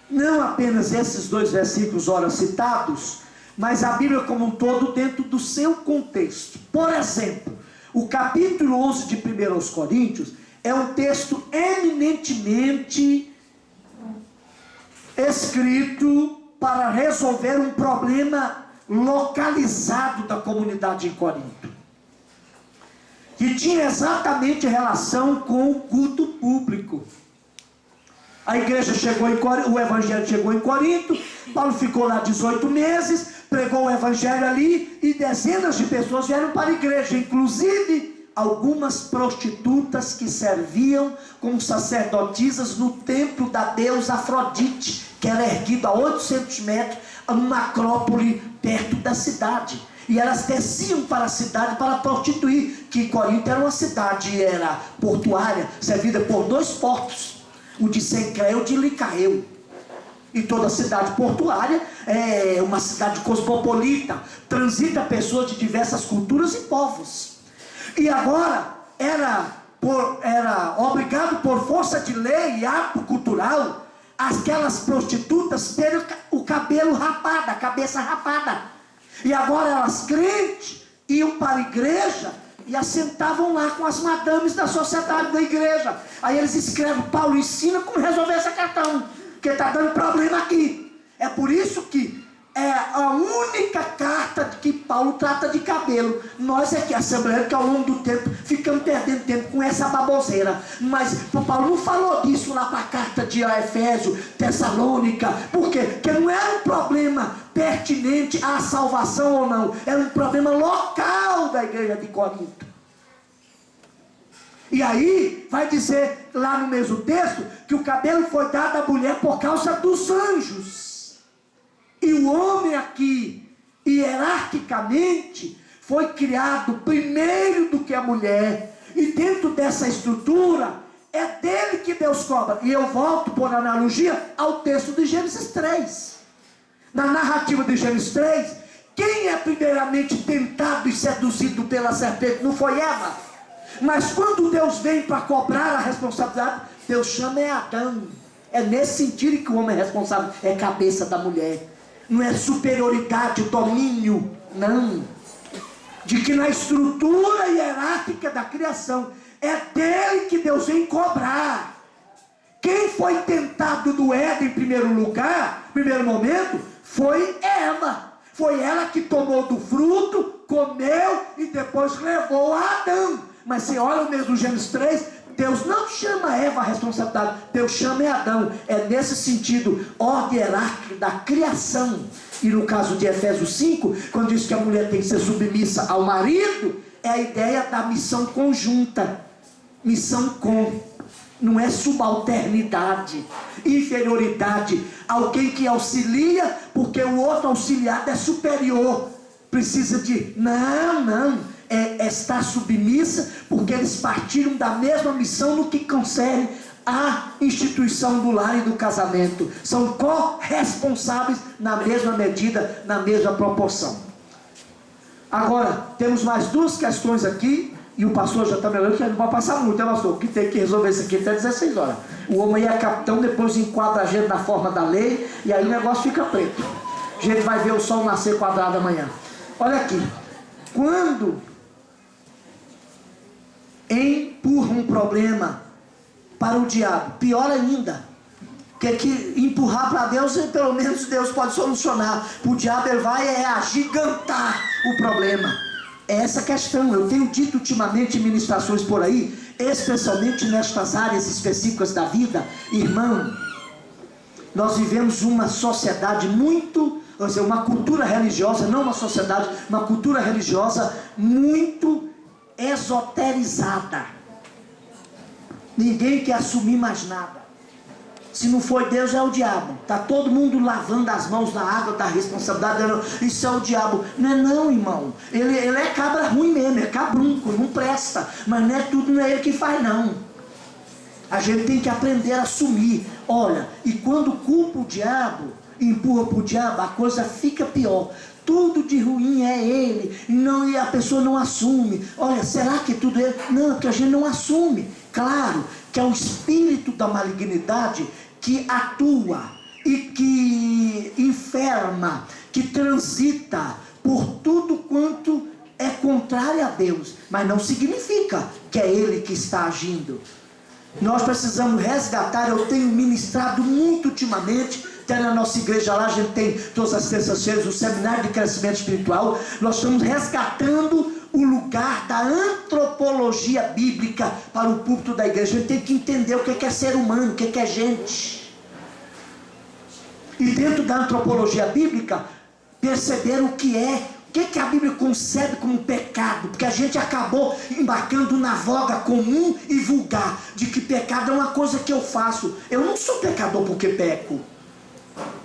não apenas esses 2 versículos ora citados, mas a Bíblia como um todo dentro do seu contexto. Por exemplo, o capítulo 11 de 1 Coríntios é um texto eminentemente escrito para resolver um problema localizado da comunidade em Corinto, que tinha exatamente relação com o culto público. A igreja chegou em Corinto, o evangelho chegou em Corinto, Paulo ficou lá 18 meses, pregou o evangelho ali, e dezenas de pessoas vieram para a igreja, inclusive algumas prostitutas que serviam como sacerdotisas no templo da deusa Afrodite, que era erguido a 800 metros, numa acrópole perto da cidade. E elas desciam para a cidade para prostituir, que Corinto era uma cidade, era portuária, servida por 2 portos, o de Sencreu e o de Licaeu. E toda cidade portuária é uma cidade cosmopolita, transita pessoas de diversas culturas e povos. E agora era obrigado por força de lei e ato cultural aquelas prostitutas terem o cabelo rapado, a cabeça rapada. E agora elas crentes iam para a igreja e assentavam lá com as madames da sociedade da igreja. Aí eles escrevem: Paulo ensina como resolver essa questão, porque está dando problema aqui. É por isso que é a única carta que Paulo trata de cabelo. Nós aqui, assembleia, que ao longo do tempo ficamos perdendo tempo com essa baboseira. Mas Paulo não falou disso lá para a carta de Efésio, Tessalônica. Por quê? Porque não era um problema pertinente à salvação ou não. Era um problema local da igreja de Corinto. E aí vai dizer lá no mesmo texto que o cabelo foi dado à mulher por causa dos anjos. E o homem aqui, hierarquicamente, foi criado primeiro do que a mulher. E dentro dessa estrutura, é dele que Deus cobra. E eu volto, por analogia, ao texto de Gênesis 3. Na narrativa de Gênesis 3, quem é primeiramente tentado e seduzido pela serpente? Não foi Eva. Mas quando Deus vem para cobrar a responsabilidade, Deus chama Adão. É nesse sentido que o homem é responsável, é cabeça da mulher. Não é superioridade, domínio, não. De que na estrutura hierárquica da criação, é dele que Deus vem cobrar. Quem foi tentado no Éden em primeiro lugar, primeiro momento, foi Eva. Foi ela que tomou do fruto, comeu e depois levou a Adão. Mas você olha o mesmo Gênesis 3, Deus não chama Eva a responsabilidade, Deus chama Adão. É nesse sentido, ordem hierárquica da criação. E no caso de Efésios 5, quando diz que a mulher tem que ser submissa ao marido, é a ideia da missão conjunta. Missão com, não é subalternidade, inferioridade. Alguém que auxilia porque o outro auxiliado é superior. Precisa de, não. Está submissa porque eles partiram da mesma missão no que concerne à instituição do lar e do casamento. São corresponsáveis na mesma medida, na mesma proporção. Agora, temos mais duas questões aqui, e o pastor já está me olhando, que não vai passar muito, né, pastor? Que tem que resolver isso aqui até 16 horas. O homem é capitão, depois enquadra a gente na forma da lei, e aí o negócio fica preto. A gente vai ver o sol nascer quadrado amanhã. Olha aqui, quando empurra um problema para o diabo, pior ainda, que empurrar para Deus, pelo menos Deus pode solucionar. O diabo ele vai agigantar o problema. É essa questão. Eu tenho dito ultimamente em ministrações por aí, especialmente nestas áreas específicas da vida, irmão, nós vivemos uma sociedade muito, ou seja, uma cultura religiosa, não uma sociedade, uma cultura religiosa muito esoterizada. Ninguém quer assumir mais nada. Se não foi Deus, é o diabo. Está todo mundo lavando as mãos na água da responsabilidade. Isso é o diabo. Não é não, irmão. Ele é cabra ruim mesmo, é cabrunco, não presta. Mas não é tudo, não é ele que faz não. A gente tem que aprender a assumir. Olha, e quando culpa o diabo, empurra para o diabo, a coisa fica pior. Tudo de ruim é ele, não, e a pessoa não assume. Olha, será que tudo é ele? Não, porque a gente não assume. Claro que é o espírito da malignidade que atua e que enferma, que transita por tudo quanto é contrário a Deus, mas não significa que é ele que está agindo. Nós precisamos resgatar. Eu tenho ministrado muito ultimamente, até na nossa igreja lá, a gente tem todas as terças-feiras o seminário de crescimento espiritual. Nós estamos resgatando o lugar da antropologia bíblica para o púlpito da igreja. A gente tem que entender o que é ser humano, o que é gente. E dentro da antropologia bíblica, perceber o que a Bíblia concebe como pecado, porque a gente acabou embarcando na voga comum e vulgar, de que pecado é uma coisa que eu faço. Eu não sou pecador porque peco.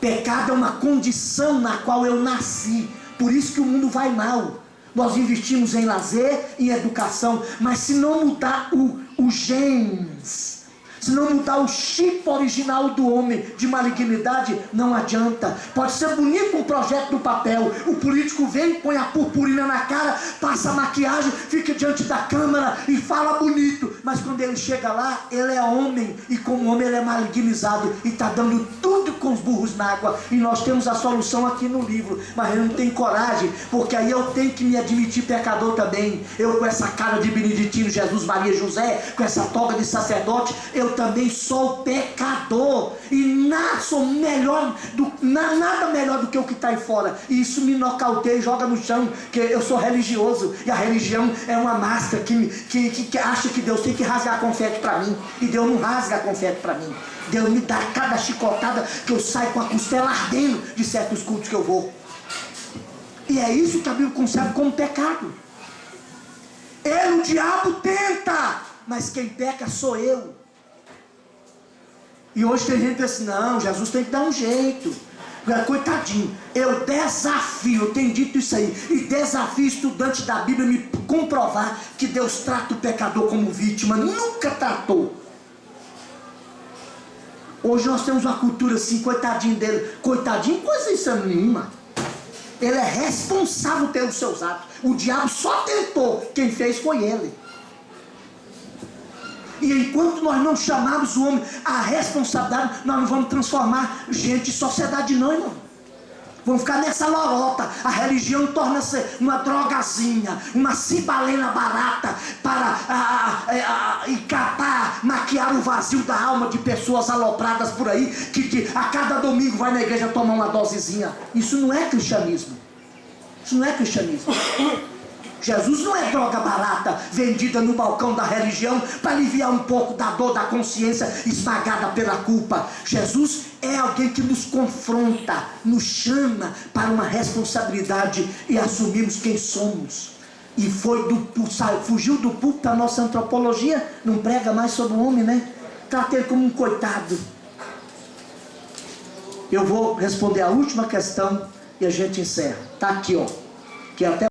Pecado é uma condição na qual eu nasci, por isso que o mundo vai mal. Nós investimos em lazer, em educação, mas se não mudar os genes, se não mudar o chip original do homem de malignidade, não adianta. Pode ser bonito um projeto no papel, o político vem, põe a purpurina na cara, passa a maquiagem, fica diante da câmera e fala bonito, mas quando ele chega lá, ele é homem, e como homem ele é malignizado, e está dando tudo com os burros na água. E nós temos a solução aqui no livro, mas eu não tenho coragem, porque aí eu tenho que me admitir pecador também. Eu com essa cara de beneditino, Jesus, Maria, José, com essa toga de sacerdote, eu também sou pecador, e nada melhor do que o que está aí fora. E isso me nocauteia e joga no chão, que eu sou religioso, e a religião é uma máscara que acha que Deus tem que rasgar confete para mim, e Deus não rasga confete para mim. Deus me dá cada chicotada que eu saio com a costela ardendo de certos cultos que eu vou. E é isso que a Bíblia concebe como pecado. O diabo tenta, mas quem peca sou eu. E hoje tem gente que diz assim, não, Jesus tem que dar um jeito. Coitadinho, eu desafio, eu tenho dito isso aí, e desafio estudante da Bíblia me comprovar que Deus trata o pecador como vítima. Nunca tratou. Hoje nós temos uma cultura assim, coitadinho dele. Coitadinho, coisa isso nenhuma. Ele é responsável pelos seus atos. O diabo só tentou, quem fez foi ele. E enquanto nós não chamarmos o homem à responsabilidade, nós não vamos transformar gente em sociedade não, irmão. Vamos ficar nessa lorota. A religião torna-se uma drogazinha, uma cibalena barata para encatar, maquiar o vazio da alma de pessoas alopradas por aí, que a cada domingo vai na igreja tomar uma dosezinha. Isso não é cristianismo. Isso não é cristianismo. Jesus não é droga barata vendida no balcão da religião para aliviar um pouco da dor da consciência esmagada pela culpa. Jesus é alguém que nos confronta, nos chama para uma responsabilidade e assumimos quem somos. E fugiu do púlpito da nossa antropologia, não prega mais sobre o homem, né? Trata ele como um coitado. Eu vou responder a última questão e a gente encerra. Está aqui, ó. Que é até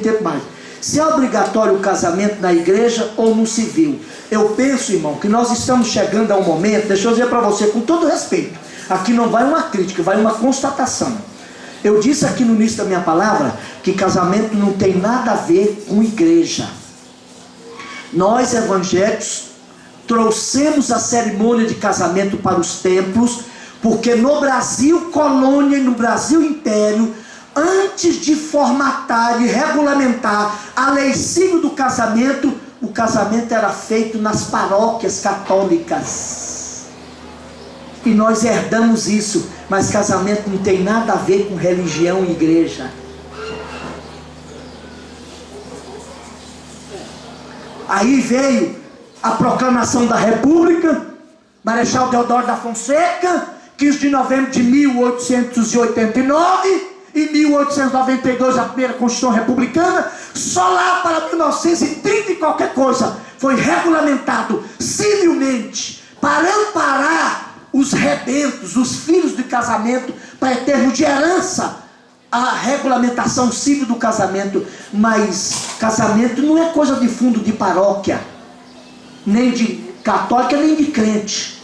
tempo mais. Se é obrigatório o casamento na igreja ou no civil? Eu penso, irmão, que nós estamos chegando a um momento, deixa eu dizer para você com todo respeito, aqui não vai uma crítica, vai uma constatação. Eu disse aqui no início da minha palavra que casamento não tem nada a ver com igreja. Nós evangélicos trouxemos a cerimônia de casamento para os templos, porque no Brasil colônia e no Brasil império, antes de formatar e regulamentar a lei civil do casamento, o casamento era feito nas paróquias católicas. E nós herdamos isso, mas casamento não tem nada a ver com religião e igreja. Aí veio a proclamação da República, Marechal Deodoro da Fonseca, 15 de novembro de 1889, em 1892 a primeira Constituição Republicana. Só lá para 1930 e qualquer coisa foi regulamentado civilmente para amparar os rebentos, os filhos de casamento, para termos de herança a regulamentação civil do casamento. Mas casamento não é coisa de fundo de paróquia, nem de católica, nem de crente.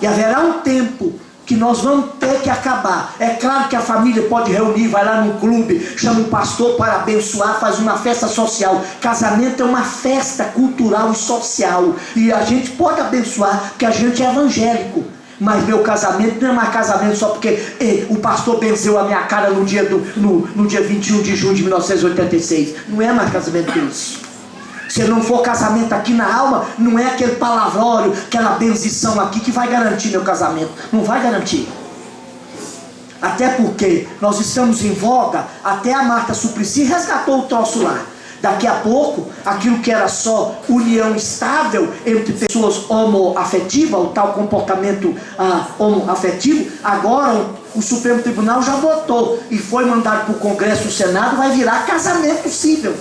E haverá um tempo que nós vamos ter que acabar. É claro que a família pode reunir, vai lá no clube, chama um pastor para abençoar, faz uma festa social. Casamento é uma festa cultural e social, e a gente pode abençoar, porque a gente é evangélico. Mas meu casamento não é mais casamento só porque o pastor benzeu a minha cara no dia 21 de junho de 1986. Não é mais casamento isso. Se não for casamento aqui na alma, não é aquele palavrório, aquela benzição aqui que vai garantir meu casamento. Não vai garantir. Até porque nós estamos em voga, até a Marta Suplicy resgatou o troço lá. Daqui a pouco, aquilo que era só união estável entre pessoas homoafetivas, o tal comportamento homoafetivo, agora o Supremo Tribunal já votou e foi mandado para o Congresso e o Senado, vai virar casamento civil.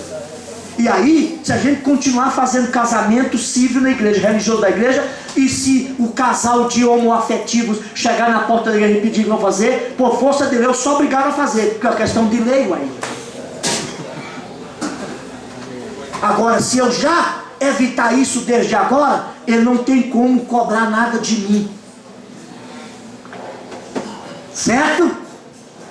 E aí, se a gente continuar fazendo casamento civil na igreja, religioso da igreja, e se o casal de homoafetivos chegar na porta da igreja e pedir que não fazer, por força de lei, eu sou obrigado a fazer, porque é uma questão de lei aí. Agora, se eu já evitar isso desde agora, ele não tem como cobrar nada de mim. Certo?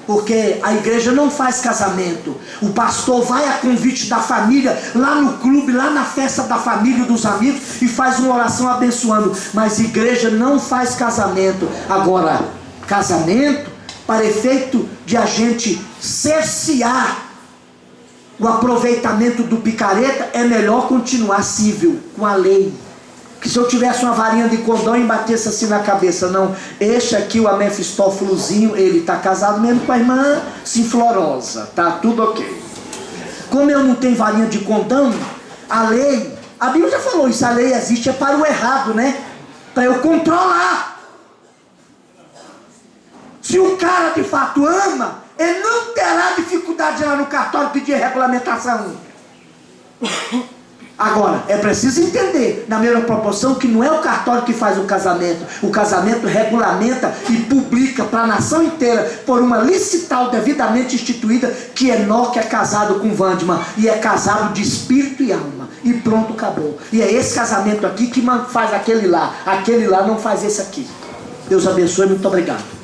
Porque a igreja não faz casamento. O pastor vai a convite da família, lá no clube, lá na festa da família e dos amigos, e faz uma oração abençoando. Mas a igreja não faz casamento. Agora, casamento, para efeito de a gente cercear o aproveitamento do picareta, é melhor continuar civil, com a lei. Que se eu tivesse uma varinha de condão e batesse assim na cabeça, não, este aqui, o Amefistófelozinho, ele está casado mesmo com a irmã Sinflorosa, tá tudo ok. Como eu não tenho varinha de condão, a lei, a Bíblia já falou isso, a lei existe é para o errado, né? Para eu controlar. Se o cara de fato ama, ele não terá dificuldade de ir lá no cartório pedir regulamentação. Agora, é preciso entender, na mesma proporção, que não é o cartório que faz o casamento regulamenta e publica para a nação inteira, por uma licital devidamente instituída, que Enoque é casado com Vândima, e é casado de espírito e alma, e pronto, acabou. E é esse casamento aqui que faz aquele lá não faz esse aqui. Deus abençoe, muito obrigado.